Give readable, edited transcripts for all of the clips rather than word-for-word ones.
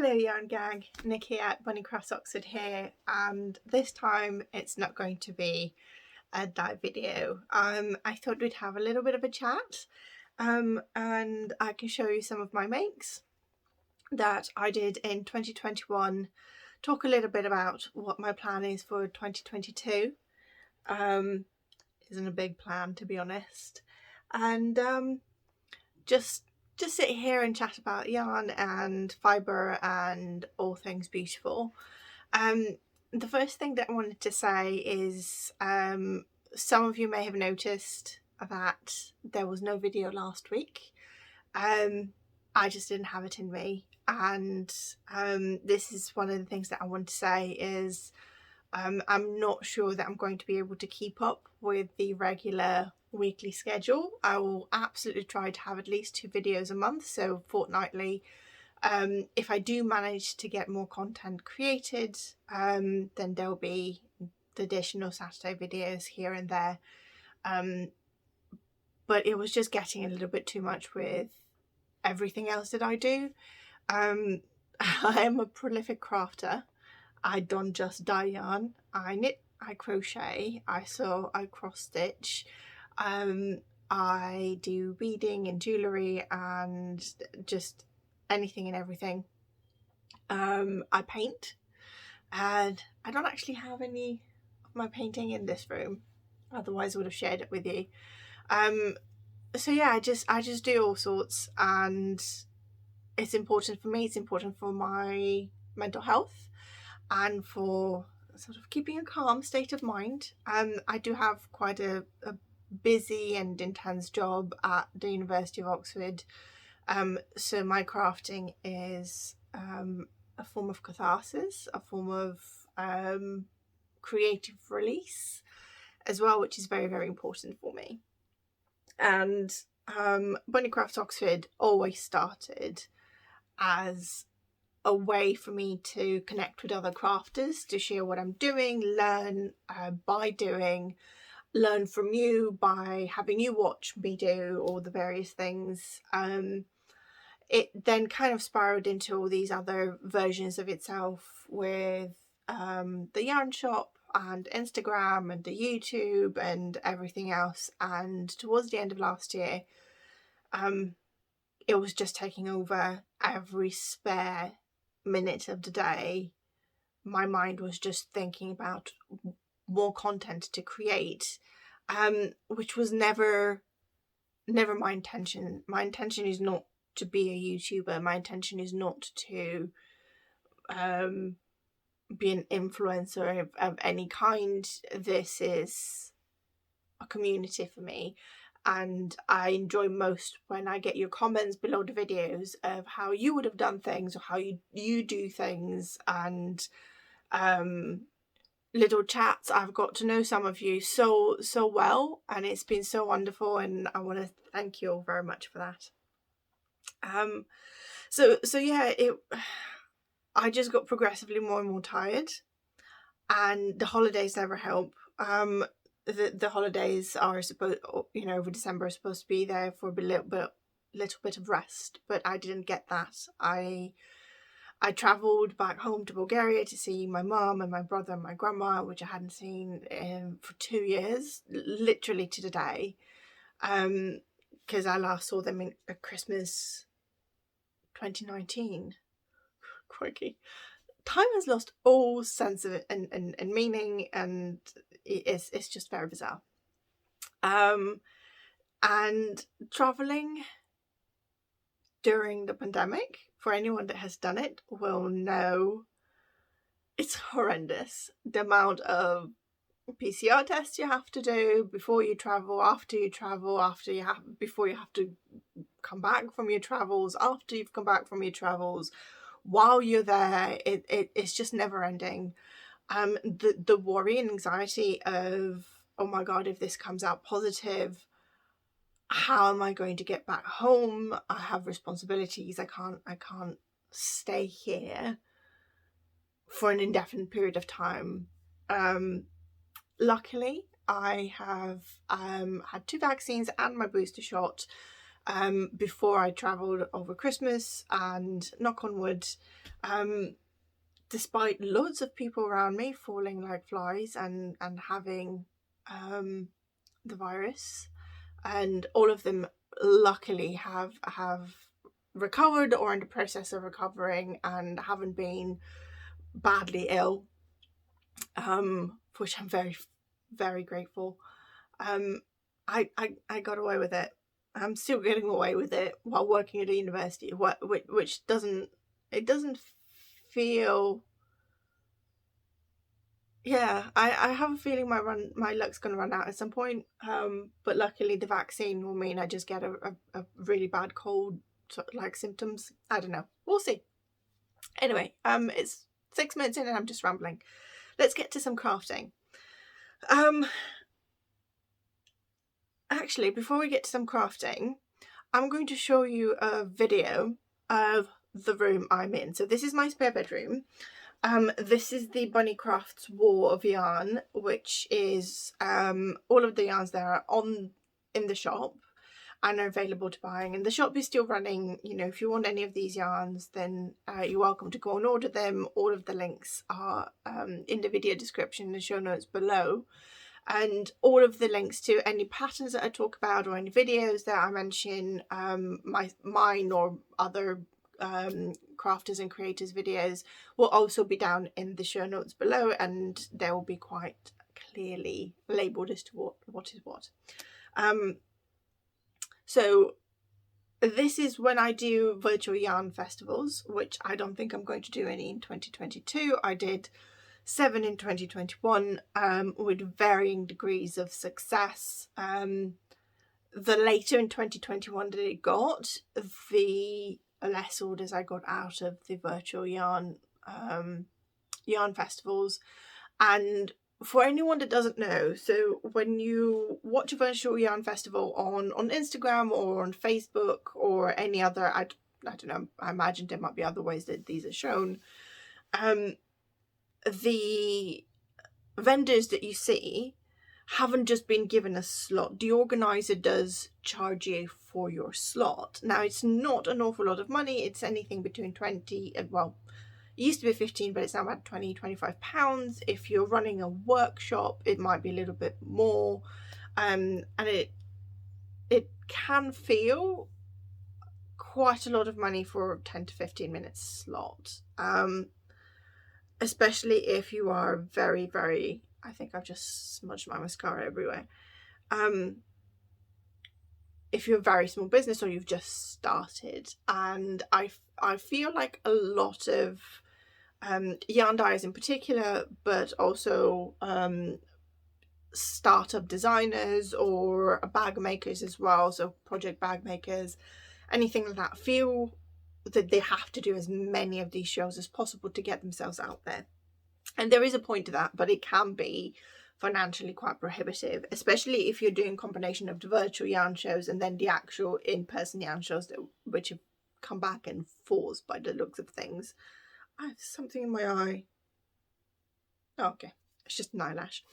Hello Yarn Gang, Nick here at Bunny Crafts Oxford here, and this time it's not going to be a dive video. I thought we'd have a little bit of a chat and I can show you some of my makes that I did in 2021, talk a little bit about what my plan is for 2022. Isn't a big plan, to be honest, and just sit here and chat about yarn and fibre and all things beautiful. The first thing that I wanted to say is some of you may have noticed that there was no video last week. I just didn't have it in me, and this is one of the things that I want to say is I'm not sure that I'm going to be able to keep up with the regular weekly schedule. I will absolutely try to have at least 2 videos a month, so fortnightly. If I do manage to get more content created, then there'll be the additional Saturday videos here and there. But it was just getting a little bit too much with everything else that I do. I am a prolific crafter. I don't just dye yarn. I knit, I crochet, I sew, I cross stitch. I do beading and jewellery and just anything and everything. I paint, and I don't actually have any of my painting in this room, otherwise I would have shared it with you. So yeah, I just do all sorts, and it's important for me, it's important for my mental health and for sort of keeping a calm state of mind. I do have quite a busy and intense job at the University of Oxford, so my crafting is a form of catharsis, a form of creative release as well, which is very, very important for me. And Bunny Crafts Oxford always started as a way for me to connect with other crafters, to share what I'm doing, learn by doing, learn from you by having you watch me do all the various things. It then kind of spiraled into all these other versions of itself with the yarn shop and Instagram and the YouTube and everything else. And towards the end of last year, it was just taking over every spare minute of the day. My mind was just thinking about more content to create, which was never my intention. My intention is not to be a YouTuber. My intention is not to be an influencer of any kind. This is a community for me, and I enjoy most when I get your comments below the videos of how you would have done things or how you do things, and little chats. I've got to know some of you so well, and it's been so wonderful, and I want to thank you all very much for that. So yeah, I just got progressively more and more tired, and the holidays never help. The holidays are supposed, over December, are supposed to be there for a little bit of rest, but I didn't get that. I travelled back home to Bulgaria to see my mum and my brother and my grandma, which I hadn't seen for 2 years, literally to the day, because I last saw them at Christmas 2019. Crikey. Time has lost all sense of it and meaning, and it's just very bizarre. And travelling during the pandemic, for anyone that has done it, will know it's horrendous. The amount of PCR tests you have to do before you travel, after you travel, before you have to come back from your travels, after you've come back from your travels, while you're there, it's just never ending. The worry and anxiety of, oh my god, if this comes out positive, how am I going to get back home? I have responsibilities. I can't stay here for an indefinite period of time. Luckily, I have had 2 vaccines and my booster shot, before I travelled over Christmas, and knock on wood, despite loads of people around me falling like flies and having the virus, and all of them luckily have recovered or in the process of recovering and haven't been badly ill, for which I'm very, very grateful. I got away with it. I'm still getting away with it while working at a university, which doesn't feel. Yeah, I have a feeling my luck's going to run out at some point. But luckily the vaccine will mean I just get a really bad cold, like symptoms. I don't know. We'll see. Anyway, it's 6 minutes in and I'm just rambling. Let's get to some crafting. Actually, before we get to some crafting, I'm going to show you a video of the room I'm in. So this is my spare bedroom. This is the Bunny Crafts wall of yarn, which is all of the yarns there are in the shop and are available to buy. And the shop is still running. You know, if you want any of these yarns, then you're welcome to go and order them. All of the links are in the video description and show notes below. And all of the links to any patterns that I talk about or any videos that I mention, mine or other crafters and creators videos, will also be down in the show notes below, and they will be quite clearly labelled as to what is what. So this is when I do virtual yarn festivals, which I don't think I'm going to do any in 2022. I did 7 in 2021 with varying degrees of success. The later in 2021 that it got, the less orders I got out of the virtual yarn festivals. And for anyone that doesn't know, so when you watch a virtual yarn festival on Instagram or on Facebook or any other, I don't know, I imagine there might be other ways that these are shown, the vendors that you see haven't just been given a slot. The organizer does charge you for your slot. Now, it's not an awful lot of money. It's anything between 20 and, well, it used to be 15, but it's now about 20-25 pounds. If you're running a workshop, it might be a little bit more, and it can feel quite a lot of money for a 10 to 15 minute slot, especially if you are very, very, I think I've just smudged my mascara everywhere. If you're a very small business or you've just started, and I feel like a lot of yarn dyers in particular, but also startup designers or bag makers as well, so project bag makers, anything like that, feel that they have to do as many of these shows as possible to get themselves out there. And there is a point to that, but it can be financially quite prohibitive, especially if you're doing a combination of the virtual yarn shows and then the actual in-person yarn shows, which have come back in force by the looks of things. I have something in my eye. Oh, okay, it's just an eyelash.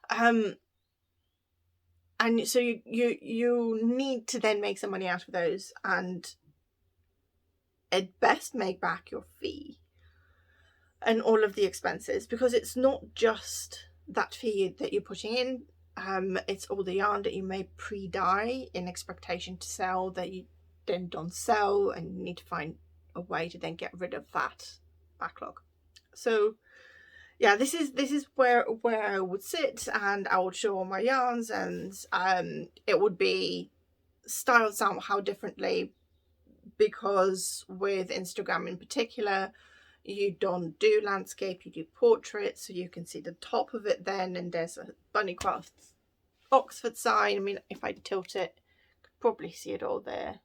And so you need to then make some money out of those, and at best make back your fee and all of the expenses, because it's not just that fee that you're putting in, it's all the yarn that you may pre-dye in expectation to sell that you then don't sell, and you need to find a way to then get rid of that backlog. So yeah, this is where I would sit, and I would show all my yarns, and it would be styled somehow differently, because with Instagram in particular, you don't do landscape, you do portraits, so you can see the top of it then, and there's a Bunny Crafts Oxford sign. I mean, if I tilt it, you could probably see it all there.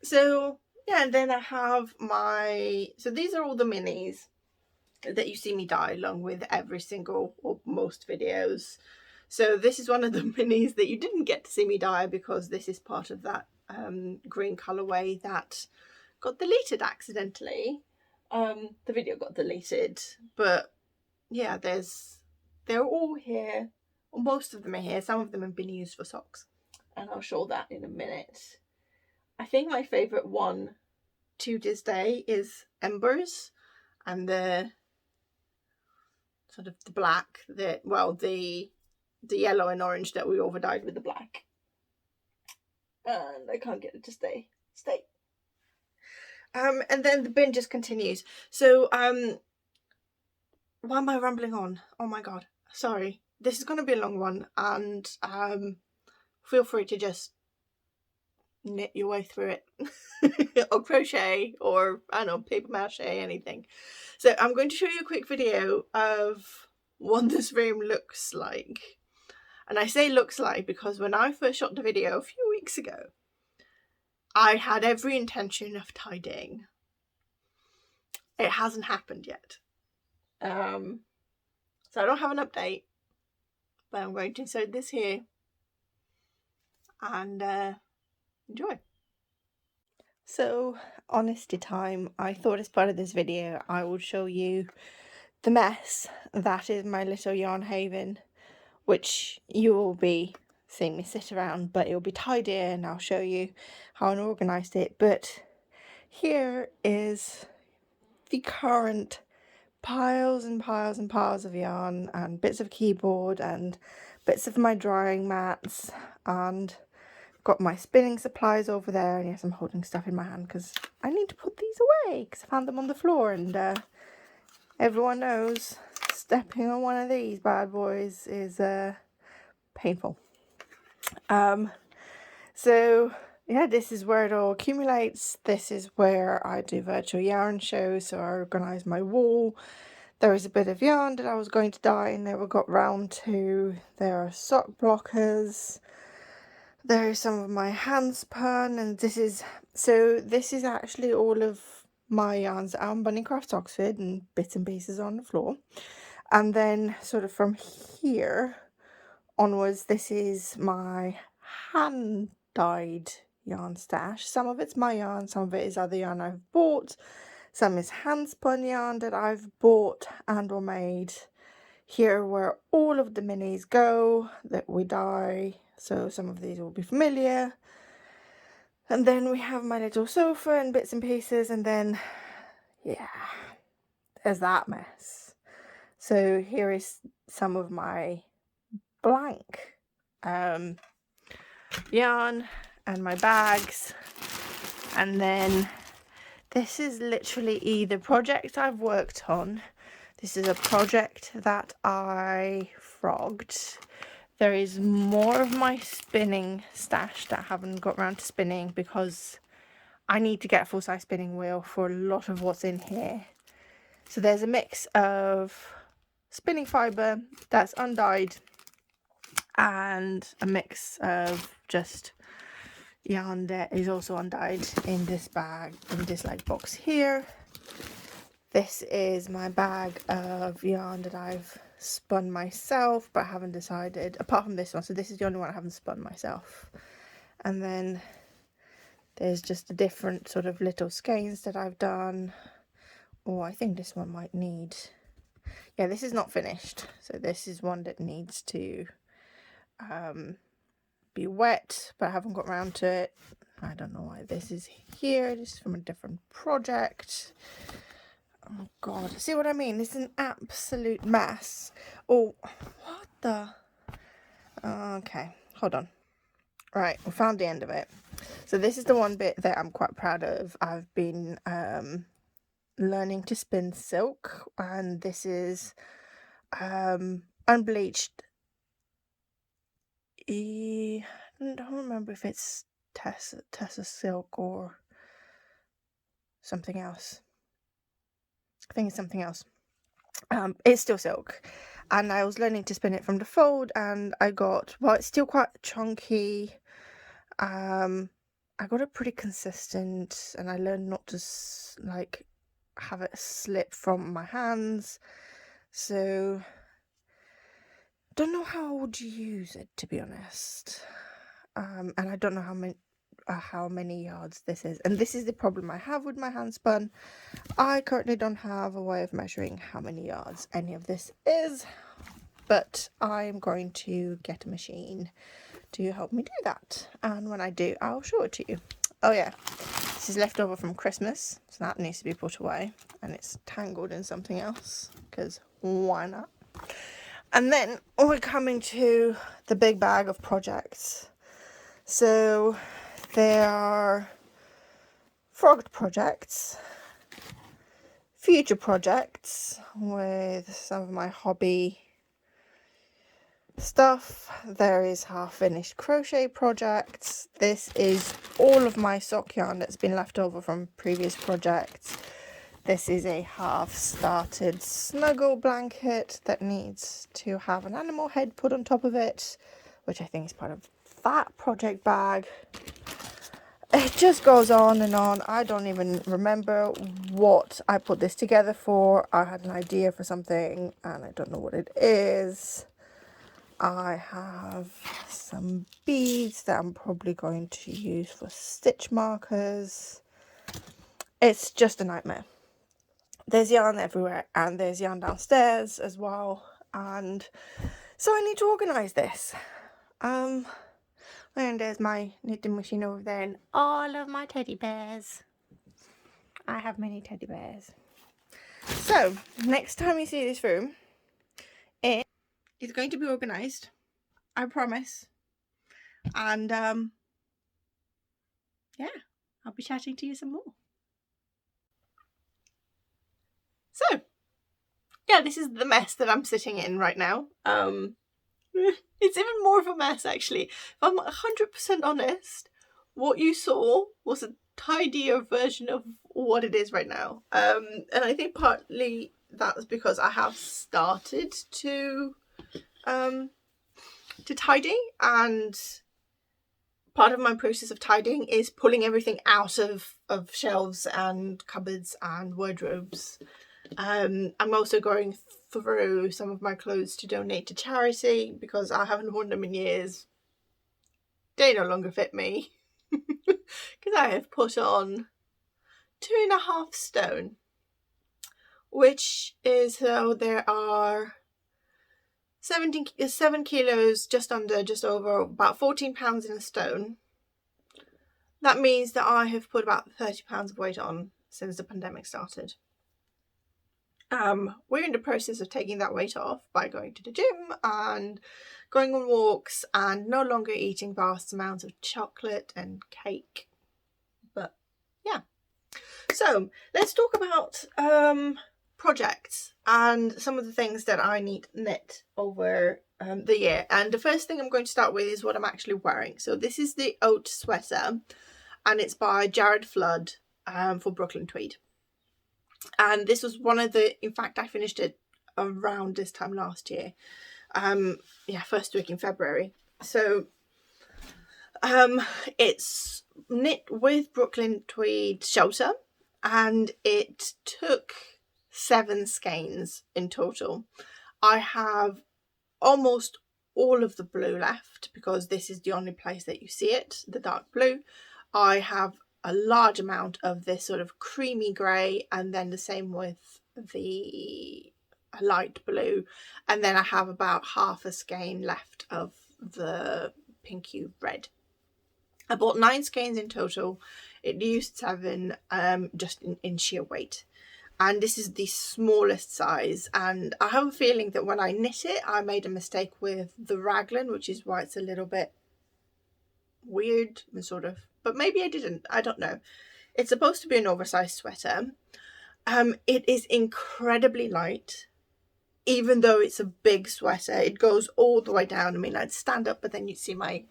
So yeah, and then I have so these are all the minis that you see me dye along with every single or most videos. So this is one of the minis that you didn't get to see me dye, because this is part of that green colorway that got deleted accidentally. The video got deleted, but yeah, they're all here, or most of them are here. Some of them have been used for socks. and I'll show that in a minute. I think my favourite one to this day is Embers, and the sort of the black, the yellow and orange that we overdyed with the black. And I can't get it to stay. And then the bin just continues. So why am I rambling on? Oh my god, sorry. This is going to be a long one, and feel free to just knit your way through it or crochet, or I don't know, paper mache, anything. So I'm going to show you a quick video of what this room looks like. And I say looks like because when I first shot the video a few weeks ago, I had every intention of tidying. It hasn't happened yet. So I don't have an update, but I'm going to insert this here and enjoy. So, honesty time. I thought as part of this video I would show you the mess that is my little yarn haven, which you will be seeing me sit around, but it'll be tidy and I'll show you how I organised it. But here is the current piles and piles and piles of yarn and bits of keyboard and bits of my drying mats, and got my spinning supplies over there. And yes, I'm holding stuff in my hand because I need to put these away because I found them on the floor, and everyone knows stepping on one of these bad boys is painful. So yeah, this is where it all accumulates. This is where I do virtual yarn shows, so I organise my wall. There is a bit of yarn that I was going to dye and never got round to. There are sock blockers. There is some of my hand spun, and this is actually all of my yarns out on Bunny Crafts Oxford and bits and pieces on the floor. And then sort of from here onwards, this is my hand dyed yarn stash. Some of it's my yarn, some of it is other yarn I've bought, some is hand spun yarn that I've bought and or made. Here where all of the minis go that we dye, so some of these will be familiar. And then we have my little sofa and bits and pieces, and then yeah, there's that mess. So here is some of my blank yarn and my bags, and then this is literally either project I've worked on. This is a project that I frogged. There is more of my spinning stash that I haven't got around to spinning because I need to get a full-size spinning wheel for a lot of what's in here. So there's a mix of spinning fibre that's undyed and a mix of just yarn that is also undyed in this bag, in this like box here. This is my bag of yarn that I've spun myself but I haven't decided, apart from this one, so this is the only one I haven't spun myself. And then there's just the different sort of little skeins that I've done. Oh, I think this one might need, yeah, this is not finished, so this is one that needs to be wet, but I haven't got around to it. I don't know why this is here. This is from a different project. Oh god, see what I mean? It's an absolute mess. Oh, what the? Okay, hold on. Right, we found the end of it. So this is the one bit that I'm quite proud of. I've been learning to spin silk, and this is unbleached. I don't remember if it's Tessa silk or something else. I think it's something else. It's still silk, and I was learning to spin it from the fold, and I got, well, it's still quite chunky. I got it pretty consistent, and I learned not to like have it slip from my hands. So don't know how I would use it, to be honest. And I don't know how many yards this is, and this is the problem I have with my hand spun. I currently don't have a way of measuring how many yards any of this is. but I'm going to get a machine to help me do that, and when I do, I'll show it to you. Oh yeah, this is left over from Christmas, so that needs to be put away, and it's tangled in something else, because why not? And then we're coming to the big bag of projects. So there are frogged projects, future projects with some of my hobby stuff. There is half finished crochet projects. This is all of my sock yarn that's been left over from previous projects. This is a half started snuggle blanket that needs to have an animal head put on top of it, which I think is part of that project bag. It just goes on and on. I don't even remember what I put this together for. I had an idea for something and I don't know what it is. I have some beads that I'm probably going to use for stitch markers. It's just a nightmare. There's yarn everywhere and there's yarn downstairs as well, and so I need to organise this. And there's my knitting machine over there and all of my teddy bears. I have many teddy bears. So next time you see this room, it is going to be organised, I promise. And yeah, I'll be chatting to you some more. So yeah, this is the mess that I'm sitting in right now. It's even more of a mess, actually. If I'm 100% honest, what you saw was a tidier version of what it is right now. And I think partly that's because I have started to tidy, and part of my process of tidying is pulling everything out of shelves and cupboards and wardrobes. I'm also going through some of my clothes to donate to charity because I haven't worn them in years. They no longer fit me because I have put on 2.5 stone, which is, so there are 7 kilos, just over, about 14 pounds in a stone. That means that I have put about 30 pounds of weight on since the pandemic started. We're in the process of taking that weight off by going to the gym and going on walks and no longer eating vast amounts of chocolate and cake. But yeah, so let's talk about projects and some of the things that I need knit over the year. And the first thing I'm going to start with is what I'm actually wearing. So this is the Oat Sweater, and it's by Jared Flood for Brooklyn Tweed. And this was one of the, in fact, I finished it around this time last year. Yeah, first week in February. So it's knit with Brooklyn Tweed shelter, and it took 7 skeins in total. I have almost all of the blue left because this is the only place that you see it, the dark blue. I have a large amount of this sort of creamy grey, and then the same with the light blue, and then I have about half a skein left of the pinky red. I bought 9 skeins in total. It used 7 just in sheer weight, and this is the smallest size. And I have a feeling that when I knit it, I made a mistake with the Raglan, which is why it's a little bit weird and sort of, but maybe I didn't, I don't know. It's supposed to be an oversized sweater. It is incredibly light, even though it's a big sweater. It goes all the way down. I mean, I'd stand up, but then you'd see my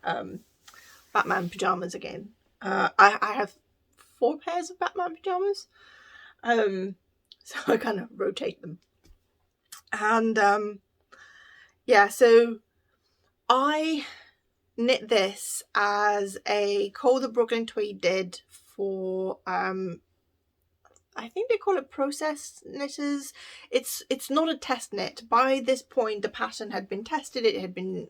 Batman pajamas again. I have 4 pairs of Batman pajamas, so I kind of rotate them. And yeah, so I knit this as a call that Brooklyn Tweed did for I think they call it process knitters. It's not a test knit. By this point the pattern had been tested, it had been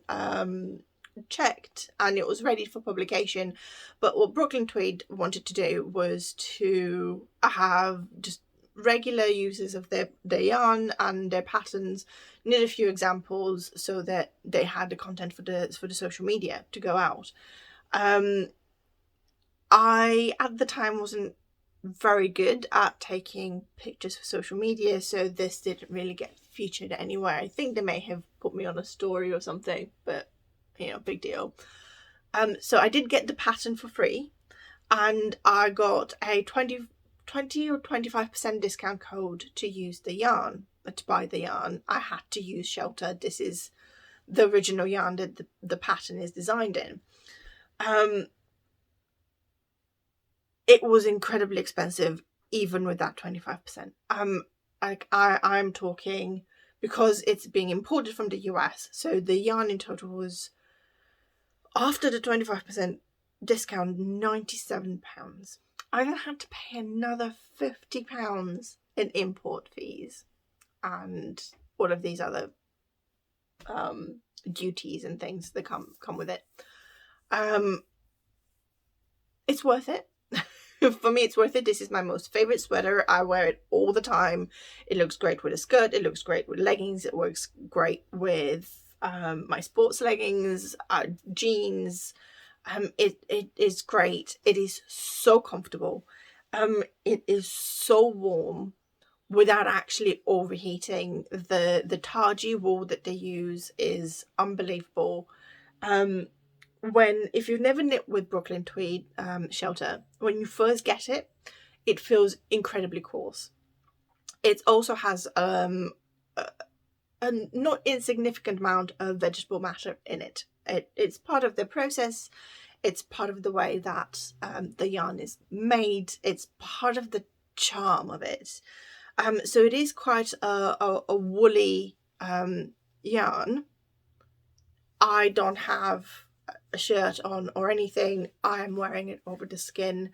checked, and it was ready for publication. But what Brooklyn Tweed wanted to do was to have just regular users of their yarn and their patterns, knit a few examples so that they had the content for the social media to go out. I at the time wasn't very good at taking pictures for social media, so this didn't really get featured anywhere. I think they may have put me on a story or something, but you know, big deal. So I did get the pattern for free, and I got a 20 or 25% discount code to use the yarn, to buy the yarn. I had to use Shelter. This is the original yarn that the pattern is designed in. It was incredibly expensive, even with that 25%. I'm talking, because it's being imported from the US, so the yarn in total was, after the 25% discount, £97. I then had to pay another £50 in import fees and all of these other duties and things that come with it. It's worth it. For me, it's worth it. This is my most favorite sweater. I wear it all the time. It looks great with a skirt. It looks great with leggings. It works great with my sports leggings, jeans. It is great. It is so comfortable. It is so warm without actually overheating. The Taji wool that they use is unbelievable. If you've never knit with Brooklyn Tweed Shelter, when you first get it, it feels incredibly coarse. It also has a not insignificant amount of vegetable matter in it. It's part of the process. It's part of the way that the yarn is made. It's part of the charm of it. So it is quite a woolly yarn. I don't have a shirt on or anything. I'm wearing it over the skin.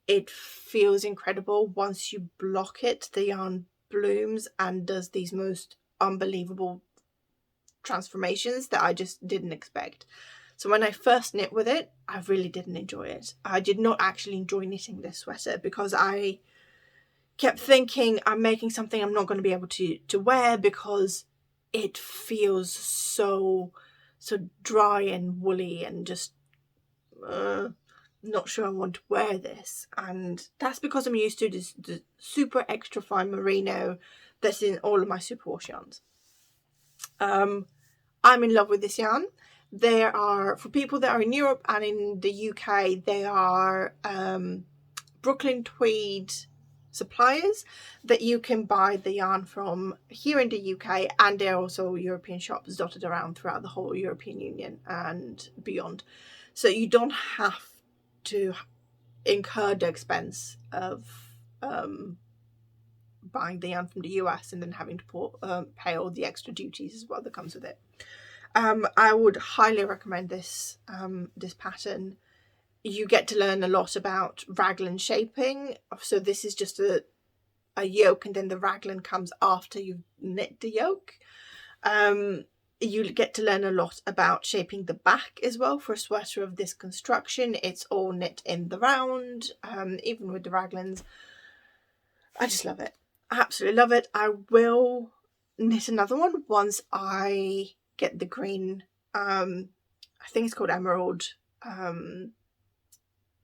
It feels incredible. Once you block it, the yarn blooms and does these most unbelievable transformations that I just didn't expect. So when I first knit with it, I really didn't enjoy it. I did not actually enjoy knitting this sweater because I kept thinking I'm making something I'm not going to be able to wear, because it feels so dry and woolly and just not sure I want to wear this. And that's because I'm used to the super extra fine merino that's in all of my superwash yarns. I'm in love with this yarn. There are, for people that are in Europe and in the UK, they are Brooklyn Tweed suppliers that you can buy the yarn from here in the UK, and there are also European shops dotted around throughout the whole European Union and beyond. So you don't have to incur the expense of buying the yarn from the US and then having to pay all the extra duties as well that comes with it. I would highly recommend this this pattern. You get to learn a lot about raglan shaping. So this is just a yoke, and then the raglan comes after you've knit the yoke. You get to learn a lot about shaping the back as well for a sweater of this construction. It's all knit in the round, even with the raglans. I just love it. I absolutely love it. I will knit another one once I get the green, I think it's called Emerald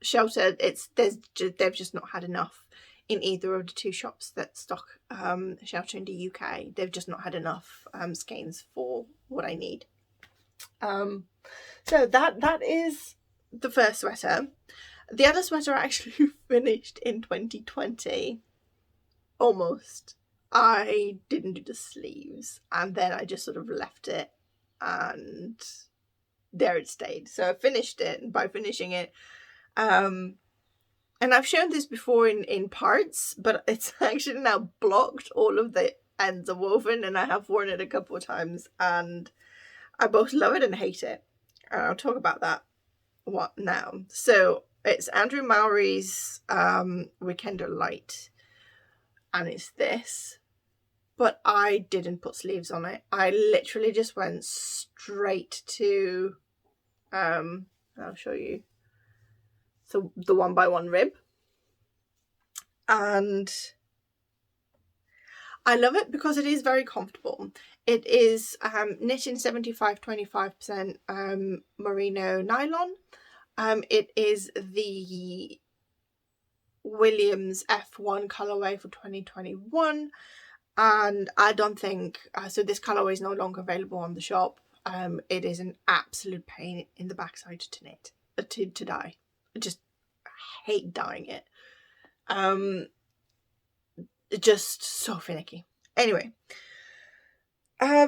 Shelter. They've just not had enough in either of the two shops that stock Shelter in the UK. They've just not had enough skeins for what I need. So that is the first sweater. The other sweater I actually finished in 2020. Almost. I didn't do the sleeves, and then I just sort of left it, and there it stayed. So I finished it, and by finishing it, and I've shown this before in parts, but it's actually now blocked. All of the ends are woven, and I have worn it a couple of times, and I both love it and hate it. I'll talk about that now. So it's Andrew Mowry's Weekender Light, and it's this, but I didn't put sleeves on it. I literally just went straight to I'll show you, so the 1x1 rib, and I love it because it is very comfortable. It is knit in 75-25% merino nylon. It is the Williams F1 colorway for 2021, and I don't think so this colorway is no longer available on the shop. It is an absolute pain in the backside to knit, to dye. I just hate dyeing it. Just so finicky. Anyway, I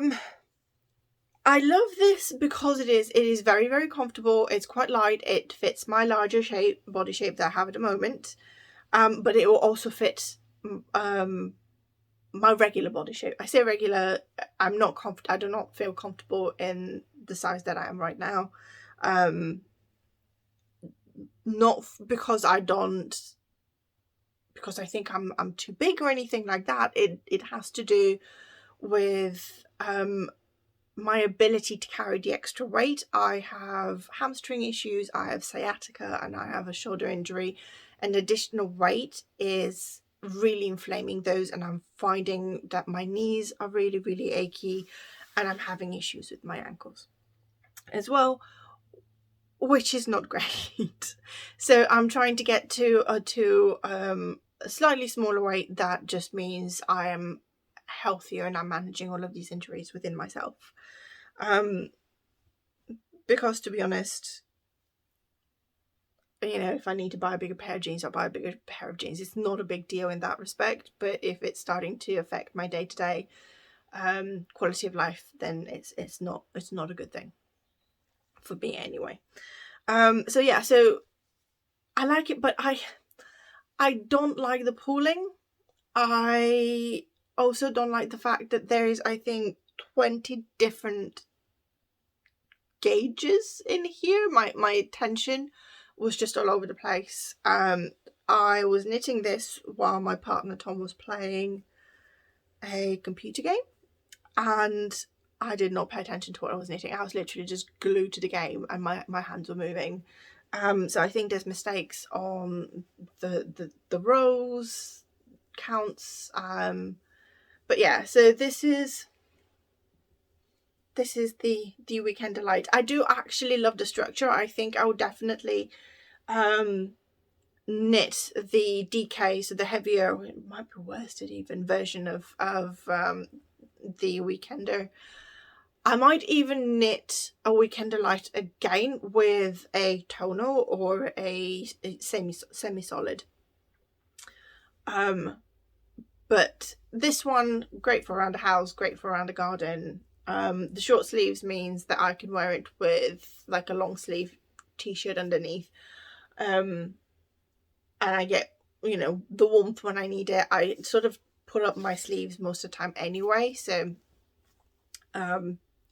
love this because it is very, very comfortable. It's quite light. It fits my larger body shape that I have at the moment. But it will also fit my regular body shape. I say regular, I do not feel comfortable in the size that I am right now. Not because I think I'm too big or anything like that. It has to do with my ability to carry the extra weight. I have hamstring issues, I have sciatica, and I have a shoulder injury, and additional weight is really inflaming those, and I'm finding that my knees are really, really achy, and I'm having issues with my ankles as well, which is not great. So I'm trying to get to a slightly smaller weight. That just means I am healthier and I'm managing all of these injuries within myself. Because to be honest, you know, if I need to buy a bigger pair of jeans, I'll buy a bigger pair of jeans. It's not a big deal in that respect, but if it's starting to affect my day-to-day quality of life, then it's not a good thing for me anyway. So yeah, so I like it, but I don't like the pooling. I also don't like the fact that there is, I think, 20 different gauges in here. My attention was just all over the place. I was knitting this while my partner Tom was playing a computer game, and I did not pay attention to what I was knitting. I was literally just glued to the game, and my hands were moving. So I think there's mistakes on the rows counts. But yeah, so this is the Weekend Delight. I do actually love the structure. I think I would definitely knit the DK, so the heavier, it might be worsted even, version of the Weekender. I might even knit a Weekend Delight again with a tonal or a semi-solid. But this one, great for around a house, great for around a garden. The short sleeves means that I can wear it with like a long sleeve t-shirt underneath. And I get, you know, the warmth when I need it. I sort of pull up my sleeves most of the time anyway, so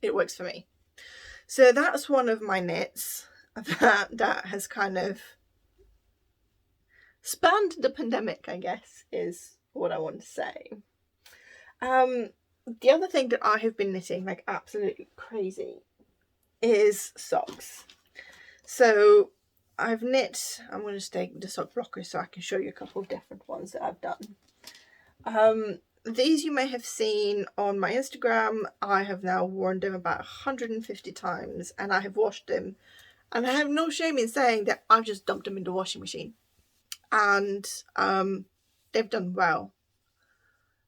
it works for me. So that's one of my knits that has kind of spanned the pandemic, I guess, is what I want to say. The other thing that I have been knitting like absolutely crazy is socks. So I've knit, I'm going to take the sock blocker so I can show you a couple of different ones that I've done. These you may have seen on my Instagram. I have now worn them about 150 times, and I have washed them, and I have no shame in saying that I've just dumped them in the washing machine, and they've done well.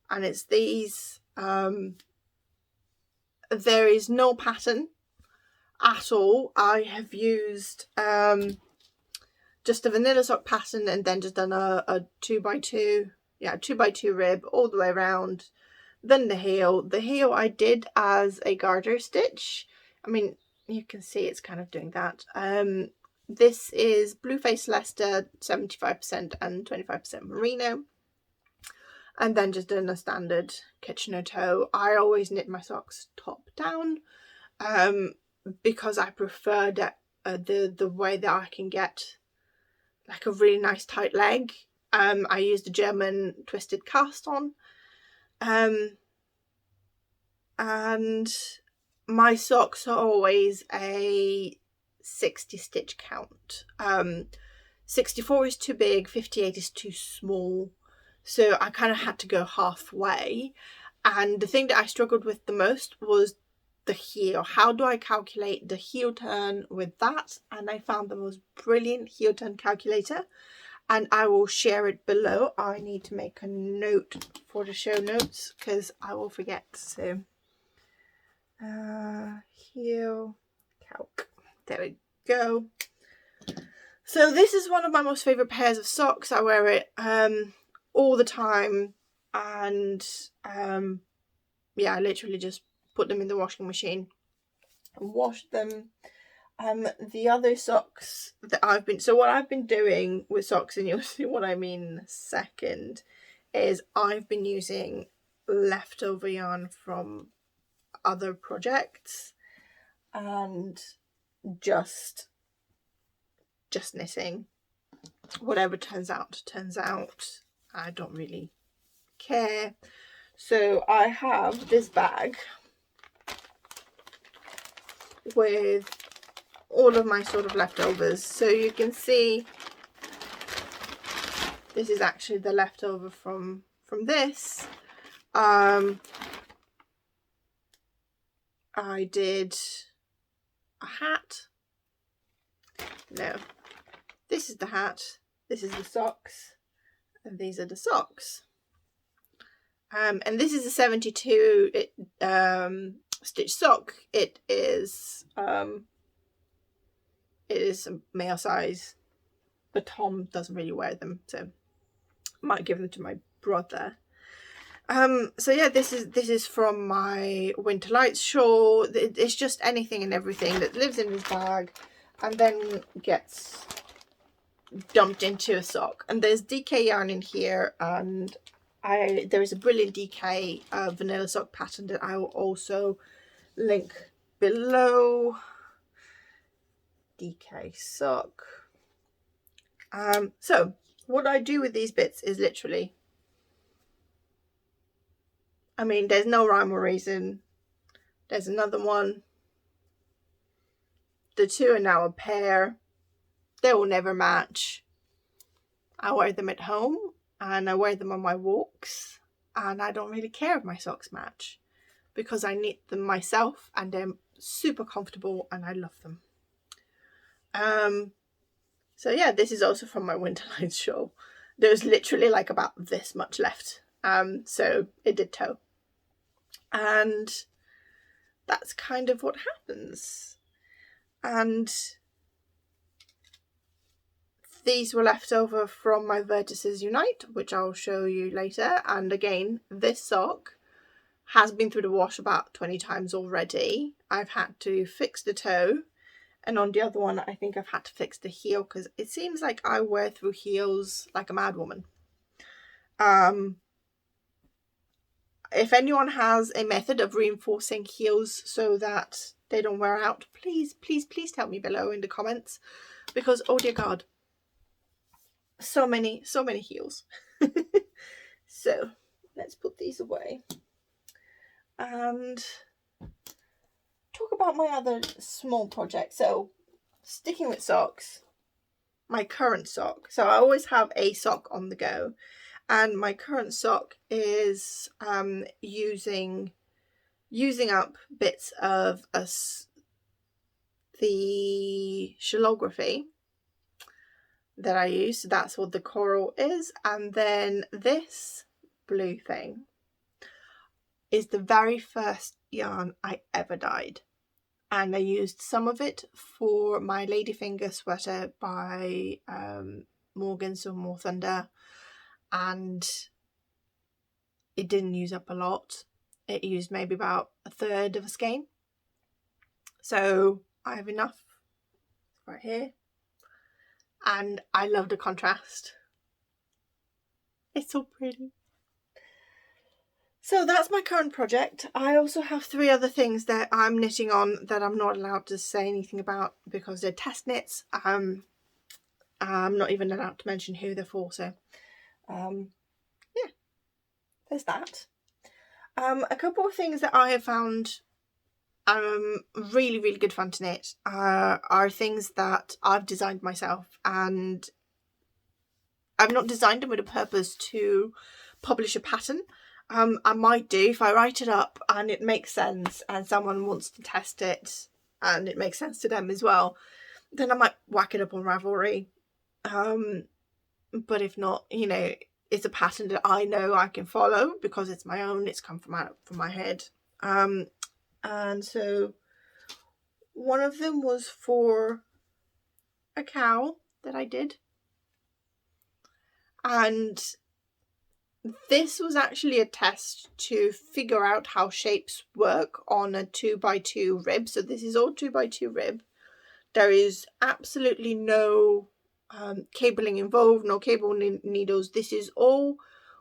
And it's these, there is no pattern at all. I have used just a vanilla sock pattern, and then just done a 2x2, 2x2 rib all the way around. Then the heel I did as a garter stitch. I mean, you can see it's kind of doing that. This is Blueface Leicester 75% and 25% merino. And then just doing a standard Kitchener toe. I always knit my socks top down because I prefer that the way that I can get like a really nice tight leg. I use the German twisted cast on, and my socks are always a 60 stitch count. 64 is too big, 58 is too small. so I kind of had to go halfway. And the thing that I struggled with the most was the heel. How do I calculate the heel turn with that? And I found the most brilliant heel turn calculator, and I will share it below. I need to make a note for the show notes because I will forget. So heel calc, there we go. So this is one of my most favorite pairs of socks. I wear it all the time, and yeah, I literally just put them in the washing machine and wash them. The other socks that what I've been doing with socks, and you'll see what I mean in a second, is I've been using leftover yarn from other projects and just knitting. Whatever turns out, turns out. I don't really care. So I have this bag with all of my sort of leftovers. So you can see this is actually the leftover from this. I did a hat. No, this is the hat, this is the socks, and these are the socks. And this is a 72 stitch sock. It is a male size, but Tom doesn't really wear them, so I might give them to my brother. So yeah, this is from my Winter Lights shawl. It's just anything and everything that lives in this bag and then gets dumped into a sock. And there's DK yarn in here, and there is a brilliant DK vanilla sock pattern that I will also link below. DK sock. So what I do with these bits is literally, I mean, there's no rhyme or reason. There's another one. The two are now a pair. They will never match. I wear them at home and I wear them on my walks, and I don't really care if my socks match because I knit them myself and they're super comfortable and I love them. So yeah, this is also from my Winter Lights shawl. There's literally like about this much left, so it did tow, and that's kind of what happens. And these were left over from my Vertices Unite, which I'll show you later. And again, this sock has been through the wash about 20 times already. I've had to fix the toe, and on the other one I think I've had to fix the heel because it seems like I wear through heels like a mad woman. If anyone has a method of reinforcing heels so that they don't wear out, please tell me below in the comments, because oh dear God, so many heels. So let's put these away and talk about my other small project. So sticking with socks, my current sock. So I always have a sock on the go, and my current sock is using up bits of the shellography that I use. So that's what the coral is, and then this blue thing is the very first yarn I ever dyed, and I used some of it for my Ladyfinger sweater by Morgan So More Thunder, and it didn't use up a lot. It used maybe about a third of a skein, so I have enough right here, and I love the contrast. It's so pretty. So that's my current project. I also have 3 other things that I'm knitting on that I'm not allowed to say anything about because they're test knits. I'm not even allowed to mention who they're for, so yeah, there's that. A couple of things that I have found really good fun to knit are things that I've designed myself, and I've not designed them with a purpose to publish a pattern. I might do if I write it up and it makes sense and someone wants to test it and it makes sense to them as well, then I might whack it up on Ravelry. But if not, you know, it's a pattern that I know I can follow because it's my own, it's come from my head. And so one of them was for a cow that I did, and this was actually a test to figure out how shapes work on a 2x2 rib. So this is all 2x2 rib. There is absolutely no cabling involved, no cable needles. This is all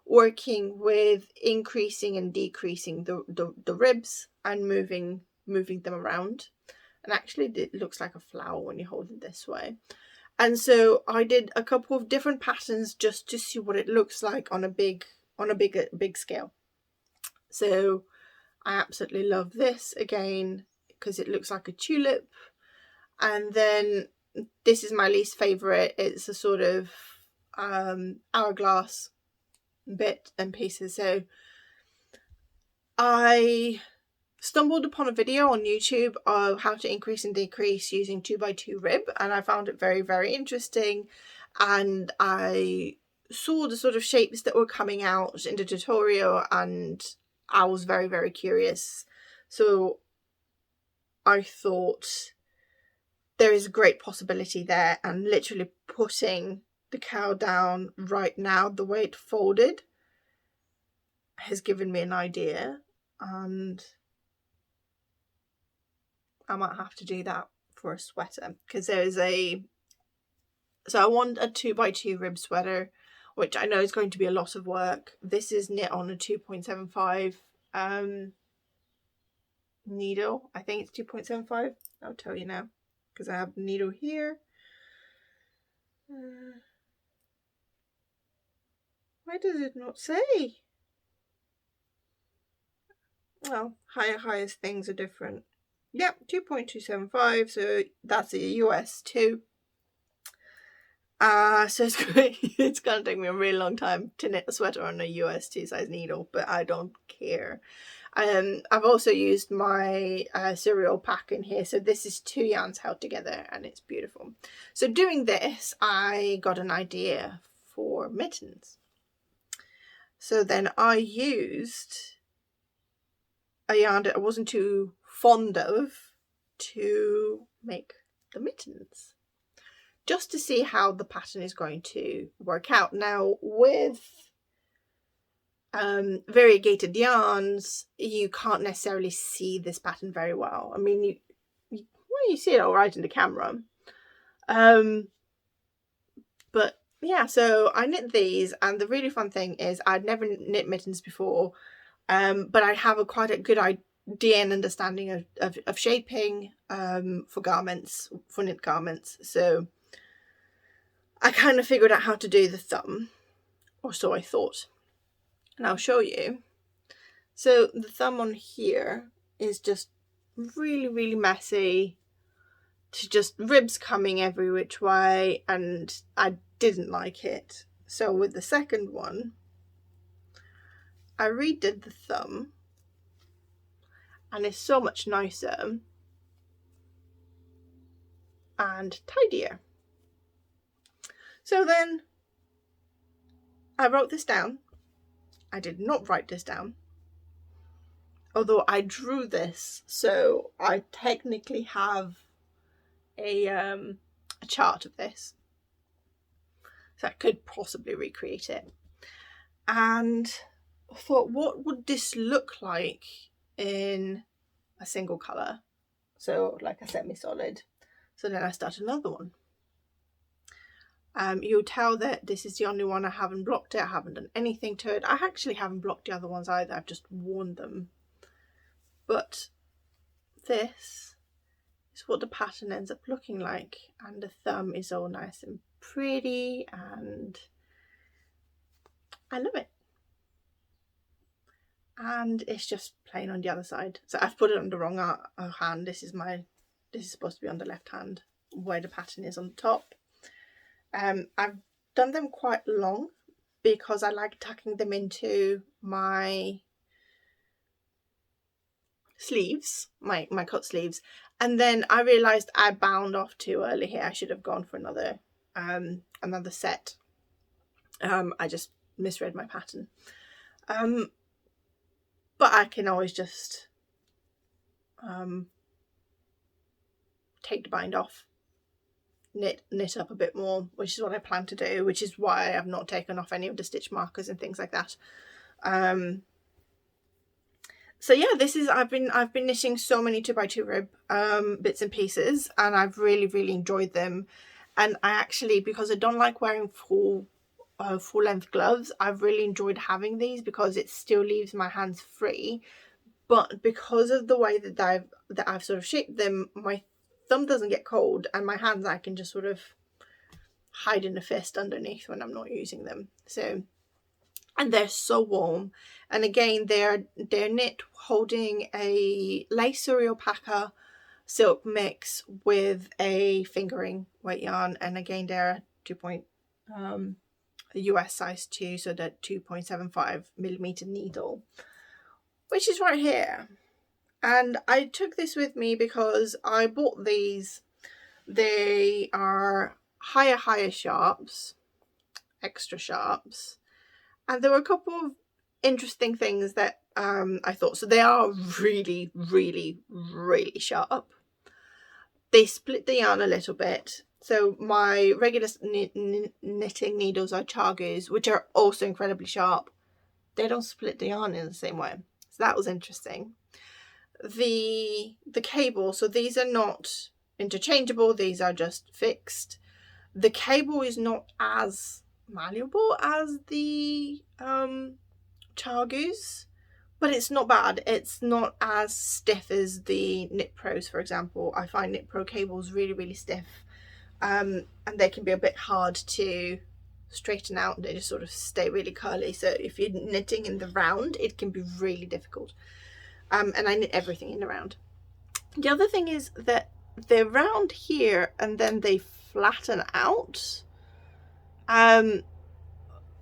working with increasing and decreasing the ribs and moving them around. And actually it looks like a flower when you hold it this way. And so I did a couple of different patterns just to see what it looks like on a big scale. So I absolutely love this again because it looks like a tulip. And then this is my least favorite. It's a sort of hourglass bit and pieces. So I stumbled upon a video on YouTube of how to increase and decrease using 2x2 rib, and I found it very, very interesting. And I saw the sort of shapes that were coming out in the tutorial and I was very, very curious. So I thought there is a great possibility there, and literally putting the cow down right now the way it folded has given me an idea, and I might have to do that for a sweater because there's so I want a 2x2 rib sweater, which I know is going to be a lot of work. This is knit on a 2.75 needle. I think it's 2.75. I'll tell you now because I have the needle here. Why does it not say? Well, highest things are different. Yep, 2.275, so that's a US 2. So it's gonna take me a really long time to knit a sweater on a US 2 size needle, but I don't care. I've also used my cereal pack in here, so this is 2 yarns held together and it's beautiful. So doing this, I got an idea for mittens. So then I used a yarn that I wasn't too fond of to make the mittens, just to see how the pattern is going to work out. Now with variegated yarns, you can't necessarily see this pattern very well. I mean, you see it all right in the camera, but yeah. So I knit these, and the really fun thing is I'd never knit mittens before, but I have quite a good idea and understanding of shaping for garments, for knit garments. So I kind of figured out how to do the thumb, or so I thought, and I'll show you. So the thumb on here is just really, really messy, to just ribs coming every which way, and I didn't like it. So with the second one, I redid the thumb, and it's so much nicer and tidier. So then I wrote this down. I did not write this down, although I drew this, so I technically have a chart of this, so I could possibly recreate it. And I thought, what would this look like in a single colour? So like a semi-solid. So then I started another one. You'll tell that this is the only one I haven't blocked it. I haven't done anything to it. I actually haven't blocked the other ones either. I've just worn them. But this is what the pattern ends up looking like. And the thumb is all nice and pretty, and I love it. And it's just plain on the other side. So I've put it on the wrong hand. This is supposed to be on the left hand, where the pattern is on the top. I've done them quite long because I like tucking them into my sleeves, my cut sleeves, and then I realized I bound off too early here. I should have gone for another set. I just misread my pattern, but I can always just take the bind off, knit up a bit more, which is what I plan to do, which is why I have not taken off any of the stitch markers and things like that. So yeah, this is I've been knitting so many 2x2 rib bits and pieces, and I've really enjoyed them. And I actually, because I don't like wearing full length gloves, I've really enjoyed having these because it still leaves my hands free, but because of the way that I've sort of shaped them, my thumb doesn't get cold, and my hands I can just sort of hide in a fist underneath when I'm not using them. So, and they're so warm. And again, they're knit holding a lace or alpaca silk mix with a fingering weight yarn, and again they're US size 2, so they're 2.75mm needle, which is right here. And I took this with me because I bought these. They are higher sharps, extra sharps, and there were a couple of interesting things that I thought. So they are really sharp. They split the yarn a little bit. So my regular knitting needles are Chargus, which are also incredibly sharp. They don't split the yarn in the same way. So that was interesting. The cable, so these are not interchangeable, these are just fixed. The cable is not as malleable as the Chargus, but it's not bad. It's not as stiff as the Knit Pros, for example. I find Knit Pro cables really stiff, and they can be a bit hard to straighten out. They just sort of stay really curly, so if you're knitting in the round, it can be really difficult. And I knit everything in the round. The other thing is that they're round here and then they flatten out,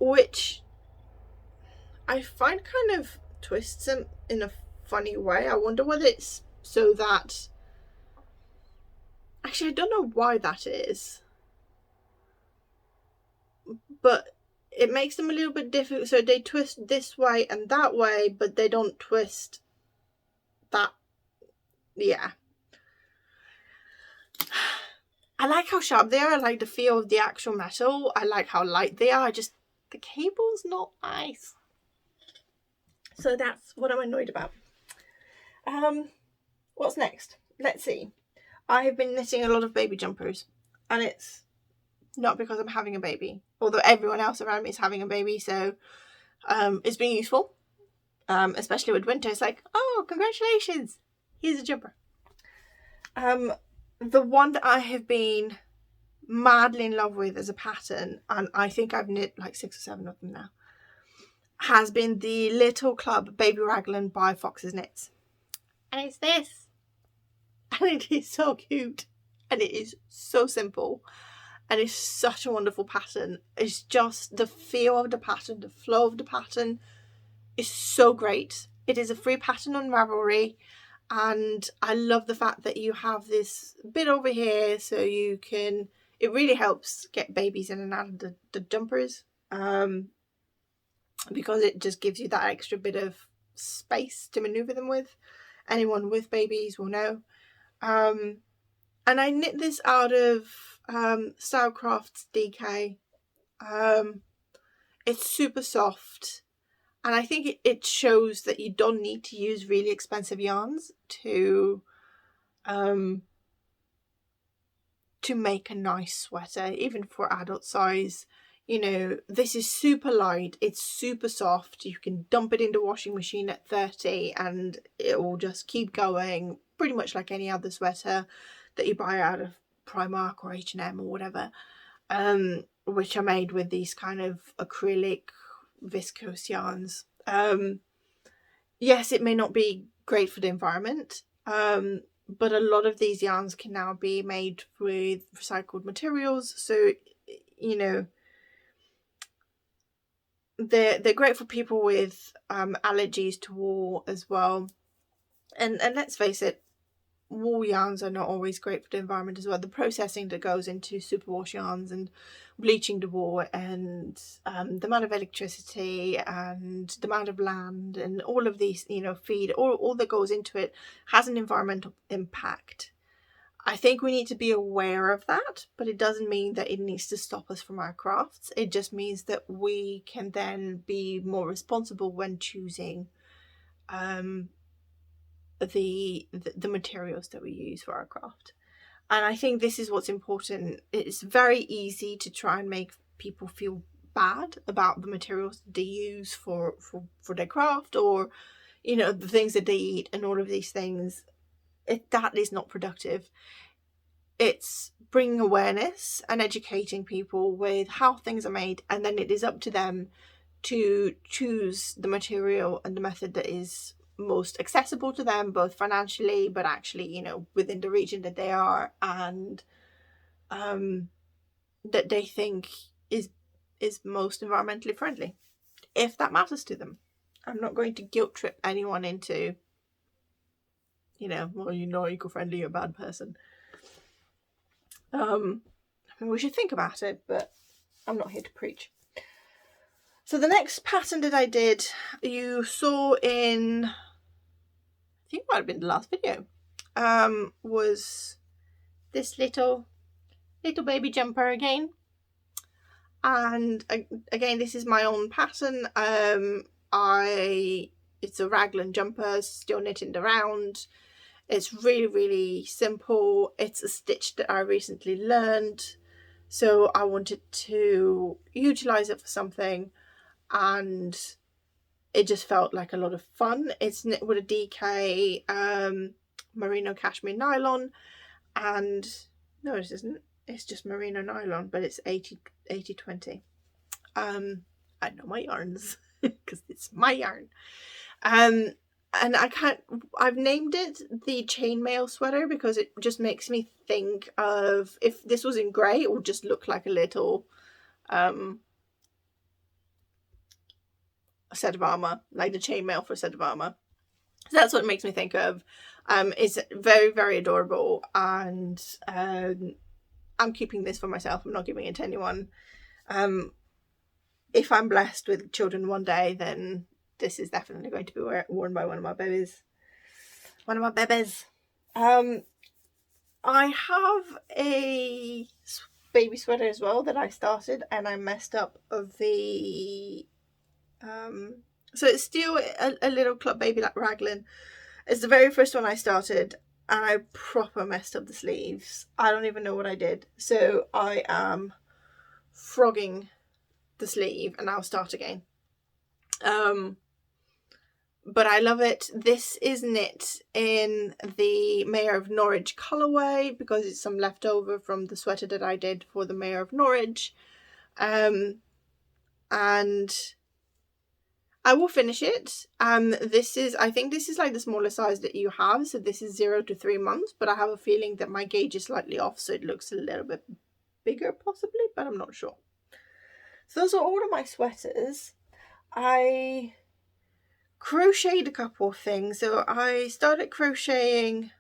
which I find kind of twists them in a funny way. I wonder whether it's so that, actually I don't know why that is, but it makes them a little bit difficult. So they twist this way and that way, but they don't twist that. Yeah, I like how sharp they are. I like the feel of the actual metal. I like how light they are. Just the cable's not nice. So that's what I'm annoyed about. What's next? Let's see. I have been knitting a lot of baby jumpers, and it's not because I'm having a baby, although everyone else around me is having a baby, so it's been useful. Especially with winter, it's like, oh, congratulations, here's a jumper. The one that I have been madly in love with as a pattern, and I think I've knit like 6 or 7 of them now, has been the Little Club Baby Raglan by Fox's Knits. And it's this. And it is so cute. And it is so simple. And it's such a wonderful pattern. It's just the feel of the pattern, the flow of the pattern is so great. It is a free pattern on Ravelry. And I love the fact that you have this bit over here, so you can, it really helps get babies in and out of the jumpers, because it just gives you that extra bit of space to maneuver them with. Anyone with babies will know. And I knit this out of Stylecraft's DK. It's super soft. And I think it shows that you don't need to use really expensive yarns to make a nice sweater, even for adult size. You know, this is super light, it's super soft. You can dump it in the washing machine at 30 and it will just keep going, pretty much like any other sweater that you buy out of Primark or H&M or whatever, which are made with these kind of acrylic viscose yarns. Yes, it may not be great for the environment, but a lot of these yarns can now be made with recycled materials, so you know, they're great for people with allergies to wool as well. And let's face it, wool yarns are not always great for the environment as well. The processing that goes into superwash yarns and bleaching the wool, and the amount of electricity and the amount of land and all of these, you know, feed, all that goes into it has an environmental impact. I think we need to be aware of that, but it doesn't mean that it needs to stop us from our crafts. It just means that we can then be more responsible when choosing the materials that we use for our craft. And I think this is what's important. It's very easy to try and make people feel bad about the materials they use for their craft, or, you know, the things that they eat and all of these things. That is not productive. It's bringing awareness and educating people with how things are made, and then it is up to them to choose the material and the method that is most accessible to them, both financially but actually, you know, within the region that they are, and that they think is most environmentally friendly, if that matters to them. I'm not going to guilt trip anyone into, you know, well, you're not eco-friendly, you're a bad person. I mean, we should think about it, but I'm not here to preach. So the next pattern that I did, you saw in, I think it might have been the last video, was this little baby jumper again. And again, this is my own pattern. It's a Raglan jumper, still knitting around. It's really, really simple. It's a stitch that I recently learned, so I wanted to utilize it for something, and it just felt like a lot of fun. It's knit with a DK merino cashmere nylon, and no, it isn't. It's just merino nylon, but it's 80-20. I know my yarns because it's my yarn. And I've named it the chainmail sweater because it just makes me think of, if this was in grey, it would just look like a little a set of armour, like the chainmail for a set of armour. So that's what it makes me think of. It's very, very adorable, and I'm keeping this for myself. I'm not giving it to anyone. If I'm blessed with children one day, then this is definitely going to be worn by one of my babies. I have a baby sweater as well that I started, and I messed up the so it's still a little club baby like Raglan. It's the very first one I started, and I proper messed up the sleeves. I don't even know what I did, so I am frogging the sleeve, and I'll start again. But I love it. This is knit in the Mayor of Norwich colourway because it's some leftover from the sweater that I did for the Mayor of Norwich. And I will finish it. I think this is like the smaller size that you have. So this is 0 to 3 months, but I have a feeling that my gauge is slightly off, so it looks a little bit bigger possibly, but I'm not sure. So those are all of my sweaters. I crocheted a couple of things. So I started crocheting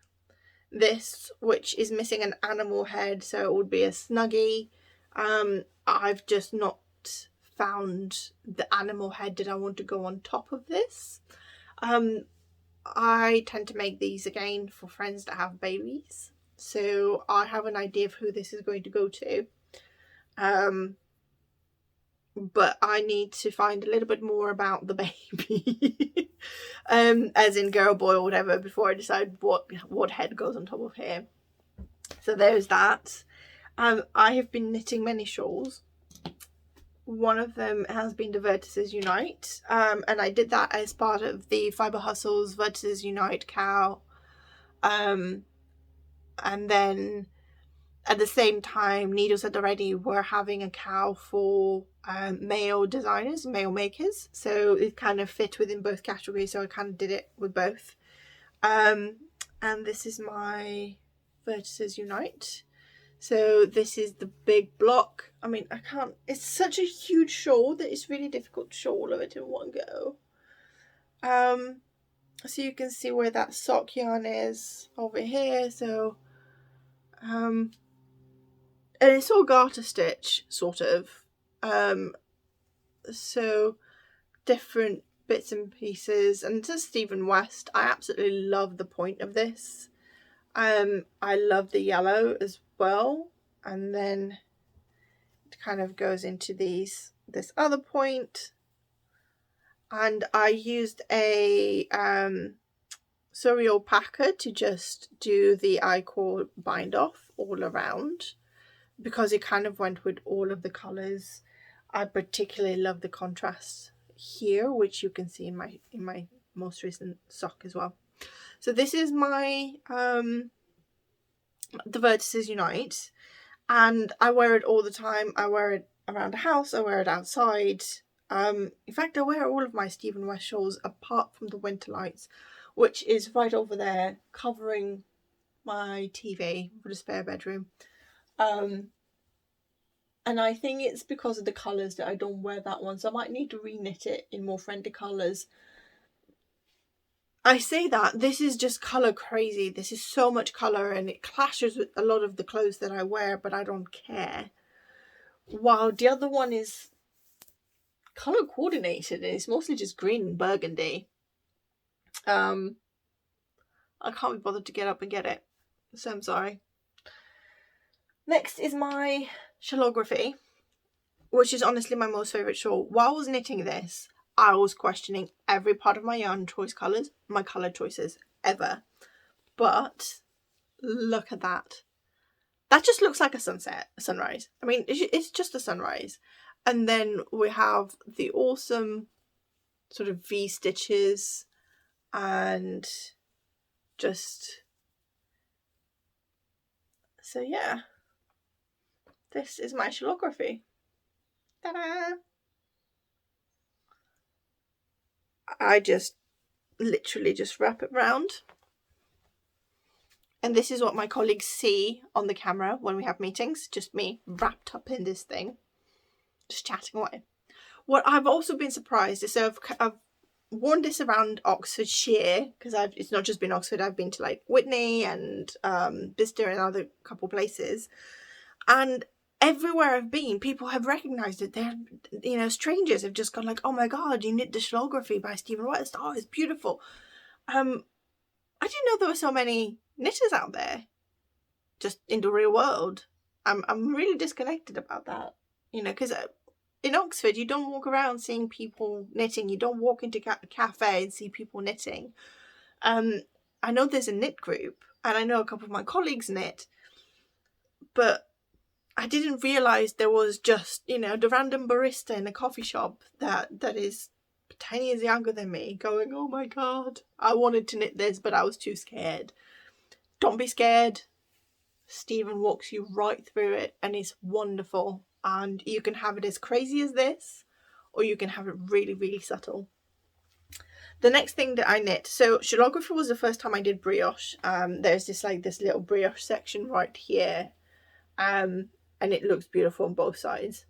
this, which is missing an animal head, so it would be a snuggie. I've just not found the animal head that I want to go on top of this. I tend to make these again for friends that have babies, so I have an idea of who this is going to go to. But I need to find a little bit more about the baby, as in girl, boy, or whatever, before I decide what head goes on top of here. So there's that. I have been knitting many shawls. One of them has been the Vertices Unite, and I did that as part of the Fibre Hustles Vertices Unite cow. And then at the same time, Needles at the Ready were having a cow for male designers, male makers. So it kind of fit within both categories, so I kind of did it with both. And this is my Vertices Unite. So this is the big block. I mean, I can't, it's such a huge shawl that it's really difficult to show all of it in one go. So you can see where that sock yarn is over here. So and it's all garter stitch sort of, so different bits and pieces. And to Stephen West, I absolutely love the point of this. I love the yellow as well, and then it kind of goes into this other point. And I used a Surrey alpaca to just do the I-cord bind off all around, because it kind of went with all of the colours. I particularly love the contrast here, which you can see in my most recent sock as well. So this is my the Vertices Unite, and I wear it all the time. I wear it around the house, I wear it outside. In fact, I wear all of my Stephen West shawls apart from the Winter Lights, which is right over there covering my TV for the spare bedroom. And I think it's because of the colours that I don't wear that one, so I might need to re-knit it in more friendly colours. I say that, this is just colour crazy. This is so much colour and it clashes with a lot of the clothes that I wear, but I don't care. While the other one is colour coordinated and it's mostly just green and burgundy. I can't be bothered to get up and get it, so I'm sorry. Next is my shawlography, which is honestly my most favourite shawl. While I was knitting this, I was questioning every part of my yarn choice colours, my colour choices ever. But look at that. That just looks like a sunrise. I mean, it's just a sunrise. And then we have the awesome sort of V stitches and just, so yeah, this is my shawlography. Ta-da! I just literally just wrap it round. And this is what my colleagues see on the camera when we have meetings. Just me wrapped up in this thing, just chatting away. What I've also been surprised is, so I've worn this around Oxfordshire, because it's not just been Oxford, I've been to like Whitney and Bicester and other couple places. And everywhere I've been, people have recognised it. They're, you know, strangers have just gone like, oh my god, you knit the shawlography by Stephen West. Oh, it's beautiful. I didn't know there were so many knitters out there, just in the real world. I'm really disconnected about that, you know, because in Oxford you don't walk around seeing people knitting. You don't walk into a cafe and see people knitting. I know there's a knit group, and I know a couple of my colleagues knit, but I didn't realise there was just, you know, the random barista in a coffee shop that is 10 years younger than me going, oh my god, I wanted to knit this, but I was too scared. Don't be scared. Stephen walks you right through it, and it's wonderful. And you can have it as crazy as this, or you can have it really, really subtle. The next thing that I knit, so shawlography was the first time I did brioche. There's this little brioche section right here. And it looks beautiful on both sides.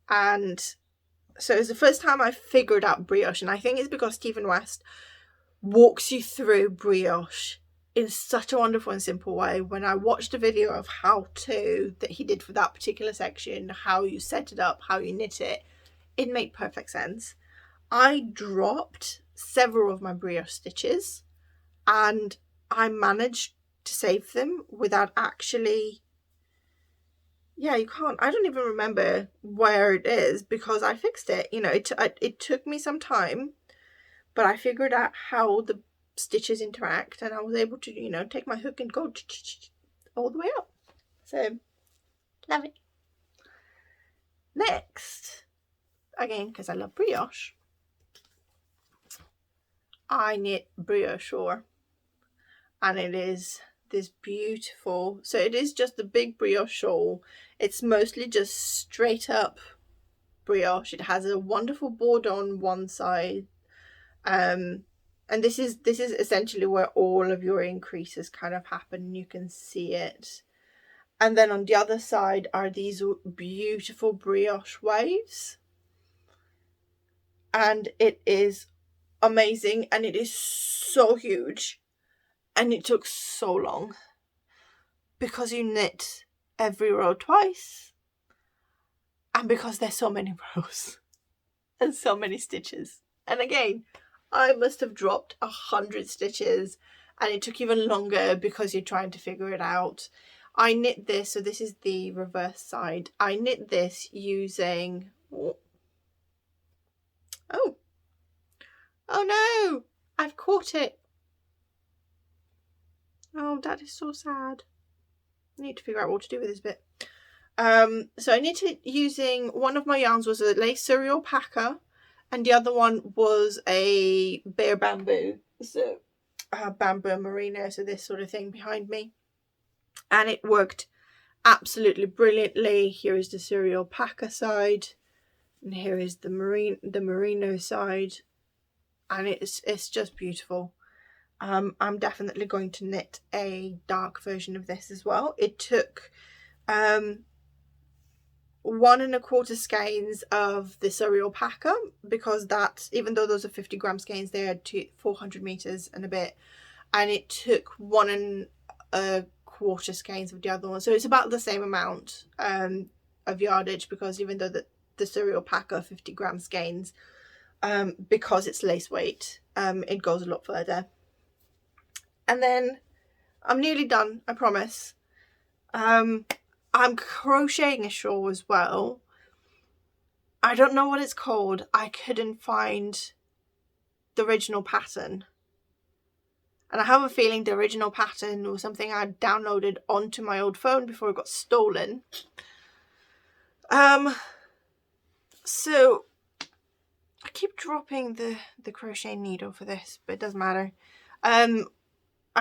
And so it's the first time I figured out brioche, and I think it's because Stephen West walks you through brioche in such a wonderful and simple way. When I watched a video of how to that he did for that particular section, how you set it up, how you knit it, it made perfect sense. I dropped several of my brioche stitches and I managed to save them without actually, yeah, you can't, I don't even remember where it is because I fixed it. You know, it took me some time, but I figured out how the stitches interact, and I was able to, you know, take my hook and go all the way up. So, love it. Next, again, because I love brioche, I knit brioche, and it is this beautiful, so it is just the big brioche shawl. It's mostly just straight up brioche. It has a wonderful border on one side, and this is essentially where all of your increases kind of happen. You can see it. And then on the other side are these beautiful brioche waves. And it is amazing, and it is so huge, and it took so long because you knit every row twice, and because there's so many rows and so many stitches. And again, I must have dropped 100 stitches, and it took even longer because you're trying to figure it out. I knit this, so this is the reverse side. I knit this using, oh no, I've caught it. Oh, that is so sad. I need to figure out what to do with this bit. So I knitted using, one of my yarns was a lace surrey alpaca, and the other one was a bare bamboo, so bamboo merino, so this sort of thing behind me, and it worked absolutely brilliantly. Here is the surrey alpaca side, and here is the merino side, and it's just beautiful. I'm definitely going to knit a dark version of this as well. It took 1 1/4 skeins of the surrey alpaca, because that, even though those are 50-gram skeins, they are 400 meters and a bit, and it took 1 1/4 skeins of the other one, so it's about the same amount of yardage, because even though the surrey alpaca are 50-gram skeins, because it's lace weight, it goes a lot further. And then I'm nearly done, I promise. I'm crocheting a shawl as well. I don't know what it's called. I couldn't find the original pattern. And I have a feeling the original pattern was something I downloaded onto my old phone before it got stolen. So I keep dropping the crochet needle for this, but it doesn't matter. I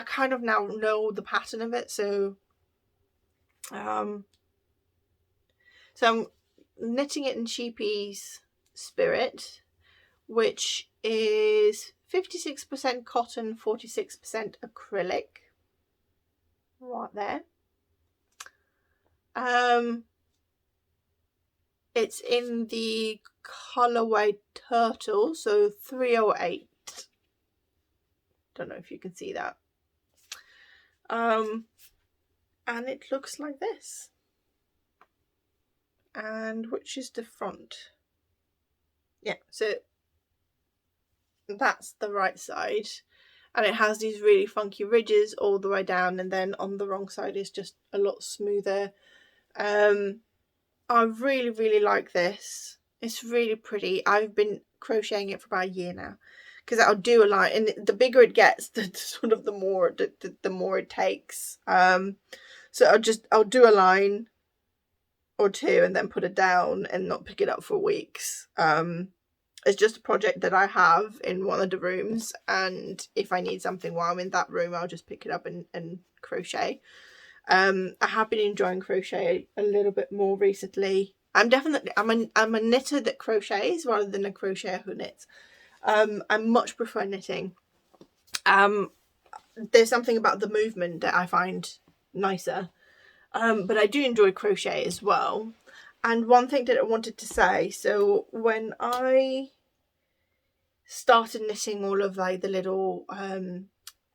kind of now know the pattern of it, so I'm knitting it in Sheepy's Spirit, which is 56% cotton, 46% acrylic. Right there. It's in the colorway Turtle, so 308. Don't know if you can see that. And it looks like this. And which is the front? Yeah, so that's the right side, and it has these really funky ridges all the way down, and then on the wrong side is just a lot smoother. I really like this. It's really pretty. I've been crocheting it for about a year now, because I'll do a line, and the bigger it gets, the sort of the more it takes. So I'll do a line or two and then put it down and not pick it up for weeks. It's just a project that I have in one of the rooms, and if I need something while I'm in that room, I'll just pick it up and crochet. I have been enjoying crochet a little bit more recently. I'm a knitter that crochets rather than a crocheter who knits. I much prefer knitting. There's something about the movement that I find nicer, but I do enjoy crochet as well. And one thing that I wanted to say, so when I started knitting all of like the little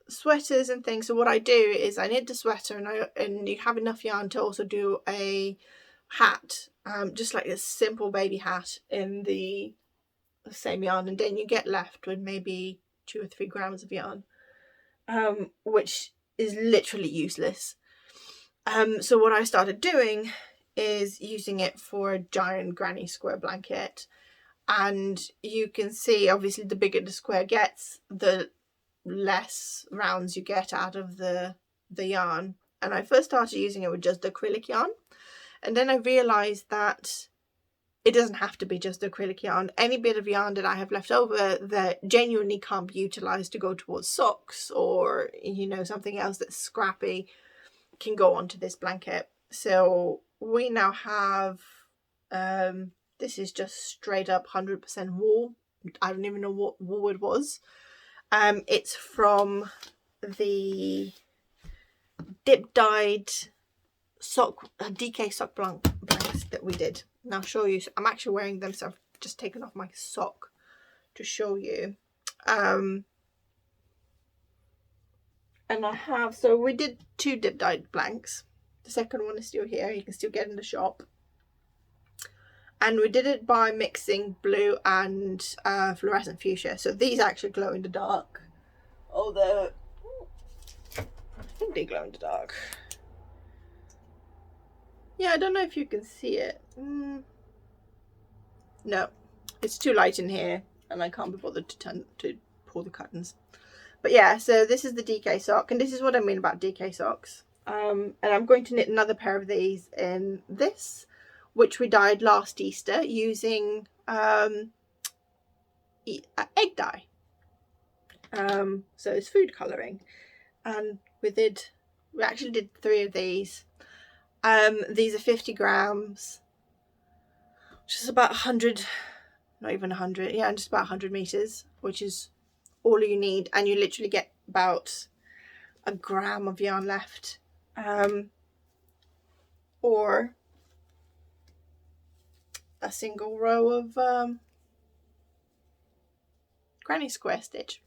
sweaters and things, so what I do is I knit the sweater, and you have enough yarn to also do a hat, just like a simple baby hat in the same yarn, and then you get left with maybe 2 or 3 grams of yarn, which is literally useless. So what I started doing is using it for a giant granny square blanket, and you can see obviously the bigger the square gets, the less rounds you get out of the yarn. And I first started using it with just acrylic yarn, and then I realized that it doesn't have to be just acrylic yarn. Any bit of yarn that I have left over that genuinely can't be utilized to go towards socks, or something else that's scrappy, can go onto this blanket. So we now have this is just straight up 100% wool. I don't even know what wool it was. It's from the dip dyed DK sock blanks that we did, and I'll show you. I'm actually wearing them, so I've just taken off my sock to show you. And I have, so we did 2 dip dyed blanks. The second one is still here, you can still get in the shop. And we did it by mixing blue and fluorescent fuchsia. So these actually glow in the dark. Although, I think they glow in the dark. Yeah, I don't know if you can see it. No, it's too light in here and I can't be bothered to pull the curtains. But yeah, so this is the DK sock, and this is what I mean about DK socks. And I'm going to knit another pair of these in this, which we dyed last Easter using egg dye. So it's food colouring, and we actually did 3 of these. These are 50 grams, which is about 100, not even 100, yeah, just about 100 meters, which is all you need, and you literally get about a gram of yarn left, or a single row of granny square stitch.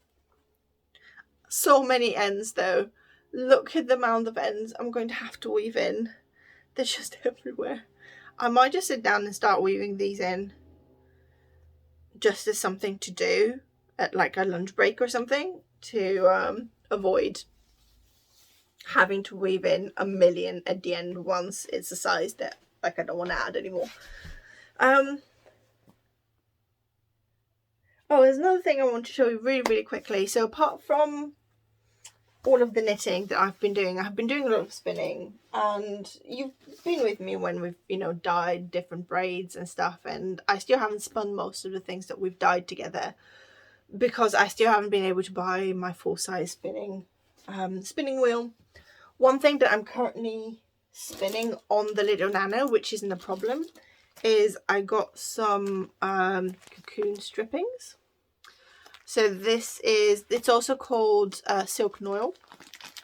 So many ends though. Look at the amount of ends I'm going to have to weave in. They're just everywhere. I might just sit down and start weaving these in just as something to do at like a lunch break or something, to avoid having to weave in a million at the end once it's a size that like I don't want to add anymore. Oh, there's another thing I want to show you really quickly. So apart from all of the knitting that I've been doing a lot of spinning, and you've been with me when we've, you know, dyed different braids and stuff, and I still haven't spun most of the things that we've dyed together because I still haven't been able to buy my full-size spinning wheel. One thing that I'm currently spinning on the little nano, which isn't a problem, is I got some cocoon strippings. So this is, it's also called silk noil.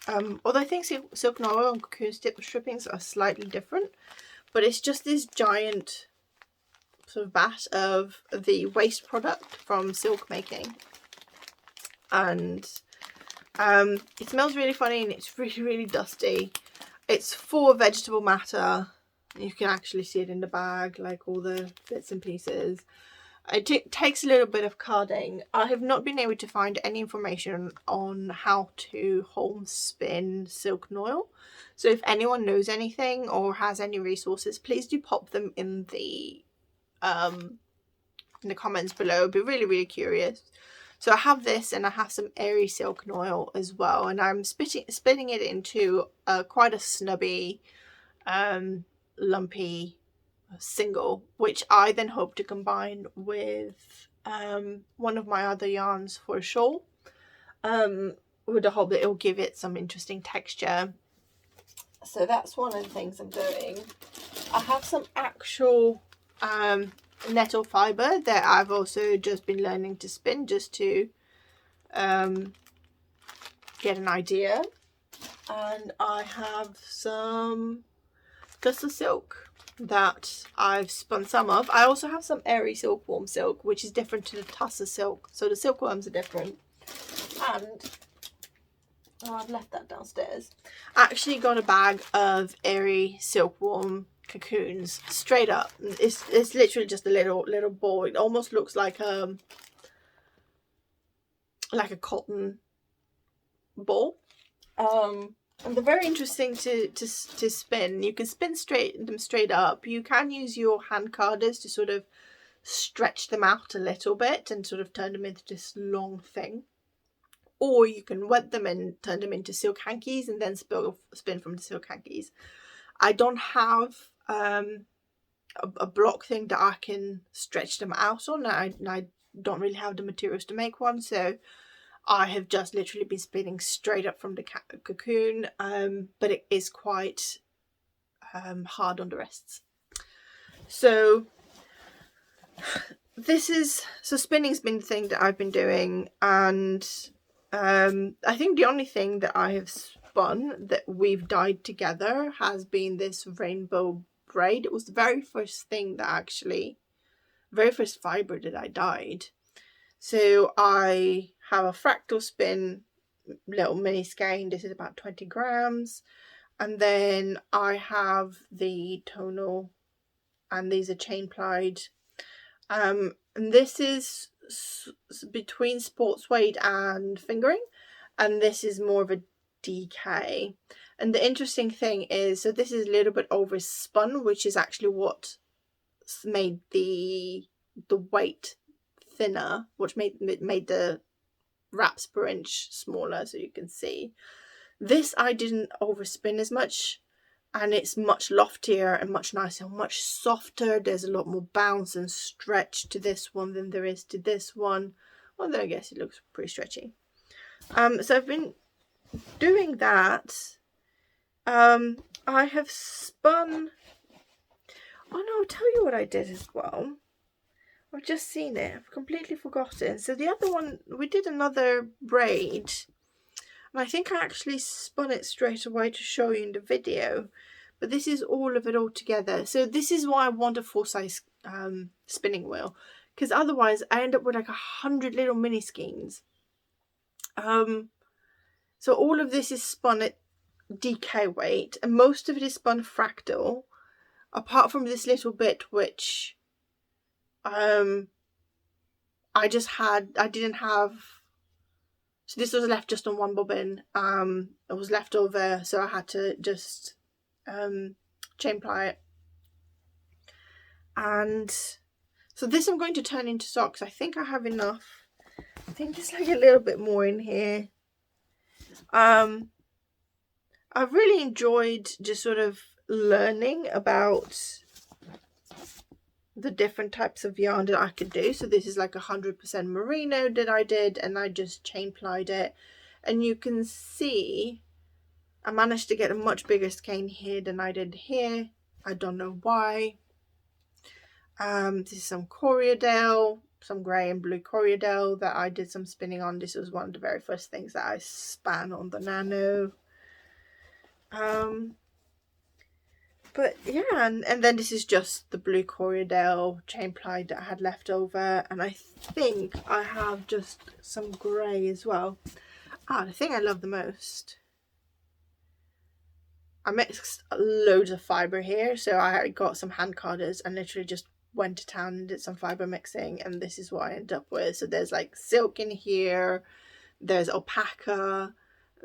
Although I think silk noil and cocoon strippings are slightly different, but it's just this giant sort of vat of the waste product from silk making, and it smells really funny and it's really dusty. It's full of vegetable matter. You can actually see it in the bag, like all the bits and pieces. It takes a little bit of carding. I have not been able to find any information on how to home spin silk noil. So if anyone knows anything or has any resources, please do pop them in the comments below. I'd be really curious. So I have this, and I have some airy silk noil as well, and I'm spinning it into quite a snubby, lumpy single, which I then hope to combine with one of my other yarns for a shawl, with the hope that it will give it some interesting texture. So that's one of the things I'm doing. I have some actual nettle fibre that I've also just been learning to spin, just to get an idea. And I have some tussar silk that I've spun some of. I also have some airy silkworm silk, which is different to the tussar silk, so the silkworms are different. And oh, I've left that downstairs. I actually got a bag of airy silkworm cocoons straight up. It's literally just a little ball. It almost looks like a cotton ball. And they're very interesting to spin. You can spin them straight up. You can use your hand carders to sort of stretch them out a little bit and sort of turn them into this long thing. Or you can wet them and turn them into silk hankies and then spin from the silk hankies. I don't have a block thing that I can stretch them out on. I don't really have the materials to make one, so I have just literally been spinning straight up from the cocoon, but it is quite hard on the wrists. So spinning's been the thing that I've been doing, and I think the only thing that I have spun that we've dyed together has been this rainbow braid. It was the very first thing that actually, very first fibre that I dyed. So I have a fractal spin little mini skein. This is about 20 grams. And then I have the tonal, and these are chain plied. And this is between sport suede and fingering, and this is more of a DK. And the interesting thing is, so this is a little bit over spun, which is actually what made the weight thinner, which made the wraps per inch smaller, so you can see. This I didn't overspin as much, and it's much loftier and much nicer, much softer. There's a lot more bounce and stretch to this one than there is to this one, although I guess it looks pretty stretchy. So I've been doing that. I have spun, oh no, I'll tell you what I did as well. I've just seen it, I've completely forgotten. So the other one, we did another braid, and I think I actually spun it straight away to show you in the video, but this is all of it all together. So this is why I want a full size spinning wheel, because otherwise I end up with like 100 little mini skeins. So all of this is spun at DK weight, and most of it is spun fractal, apart from this little bit which I didn't have. So this was left just on one bobbin. It was left over, so I had to just chain ply it. And so this I'm going to turn into socks. I think I have enough. I think there's like a little bit more in here. I've really enjoyed just sort of learning about the different types of yarn that I could do. So this is like 100% merino that I did, and I just chain plied it, and you can see I managed to get a much bigger skein here than I did here. I don't know why. This is some Corriedale, some grey and blue Corriedale that I did some spinning on. This was one of the very first things that I span on the Nano. But yeah, and then this is just the blue Corriedale chain plied that I had left over, and I think I have just some grey as well. The thing I love the most, I mixed loads of fibre here, so I got some hand carders and literally just went to town and did some fibre mixing, and this is what I ended up with. So there's like silk in here, there's alpaca,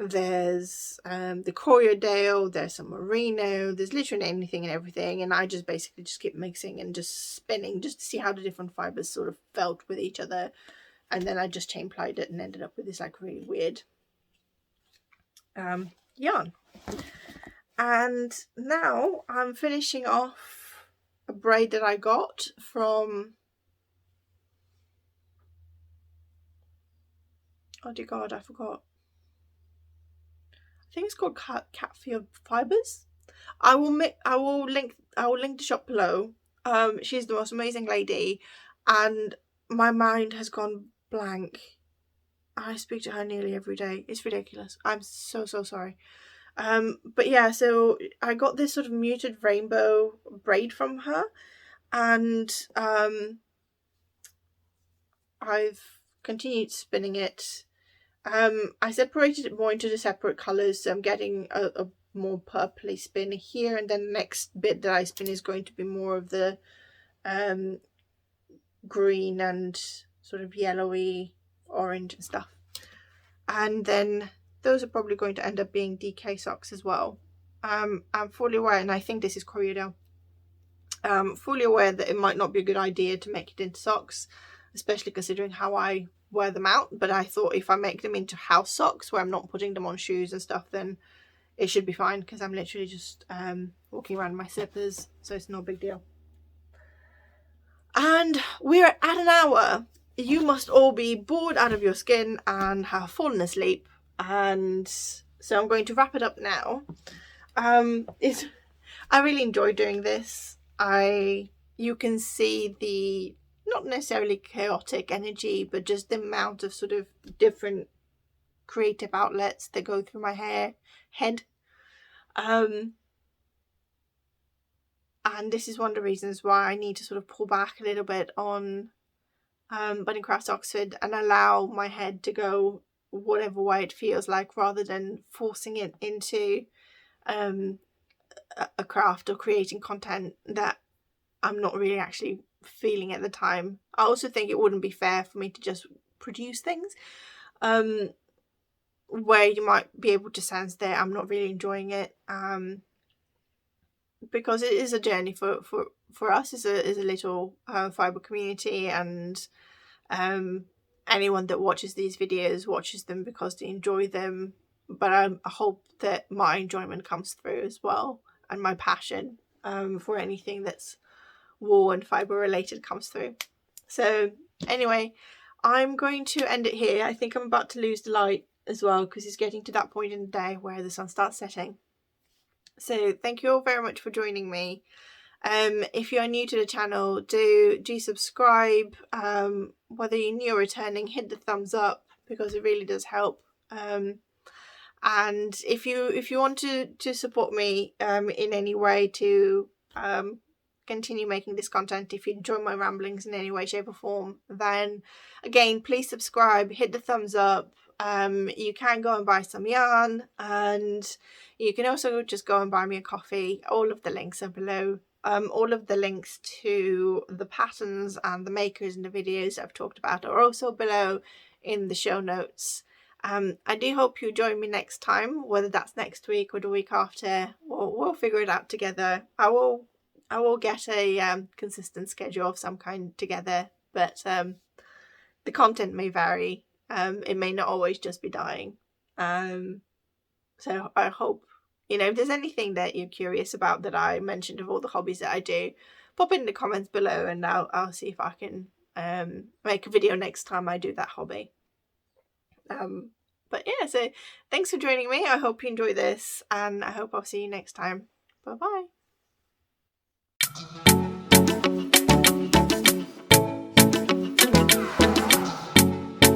there's the Corriedale, there's some merino, there's literally anything and everything, and I just basically just keep mixing and just spinning just to see how the different fibres sort of felt with each other, and then I just chain plied it and ended up with this like really weird yarn. And now I'm finishing off a braid that I got from, oh dear God, I forgot. I think it's called Catfield Fibres. I will link the shop below. She's the most amazing lady, and my mind has gone blank. I speak to her nearly every day. It's ridiculous. I'm so sorry. But yeah, so I got this sort of muted rainbow braid from her, and I've continued spinning it. I separated it more into the separate colours, so I'm getting a more purpley spin here, and then the next bit that I spin is going to be more of the green and sort of yellowy orange and stuff. And then those are probably going to end up being DK socks as well. I'm fully aware, and I think this is Corriedale, fully aware that it might not be a good idea to make it into socks, especially considering how I wear them out, but I thought if I make them into house socks where I'm not putting them on shoes and stuff, then it should be fine, because I'm literally just walking around in my slippers, so it's no big deal. And we're at an hour. You must all be bored out of your skin and have fallen asleep, and so I'm going to wrap it up now. I really enjoy doing this. You can see the not necessarily chaotic energy, but just the amount of sort of different creative outlets that go through my head. And this is one of the reasons why I need to sort of pull back a little bit on Budding Crafts Oxford and allow my head to go whatever way it feels like, rather than forcing it into a craft or creating content that I'm not really actually feeling at the time. I also think it wouldn't be fair for me to just produce things where you might be able to sense that I'm not really enjoying it, because it is a journey for us as a little fibre community, and anyone that watches these videos watches them because they enjoy them, but I hope that my enjoyment comes through as well, and my passion for anything that's wool and fibre related comes through. So anyway, I'm going to end it here. I think I'm about to lose the light as well, because it's getting to that point in the day where the sun starts setting. So thank you all very much for joining me. If you are new to the channel, do subscribe. Whether you're new or returning, hit the thumbs up, because it really does help. And if you want to support me in any way to continue making this content, if you enjoy my ramblings in any way, shape or form, then again, please subscribe, hit the thumbs up. You can go and buy some yarn, and you can also just go and buy me a coffee. All of the links are below. All of the links to the patterns and the makers and the videos I've talked about are also below in the show notes. I do hope you join me next time, whether that's next week or the week after. We'll figure it out together. I will get a consistent schedule of some kind together, but the content may vary. It may not always just be dyeing. So I hope, if there's anything that you're curious about that I mentioned of all the hobbies that I do, pop it in the comments below, and I'll see if I can make a video next time I do that hobby. But yeah, so thanks for joining me. I hope you enjoy this, and I hope I'll see you next time. Bye bye.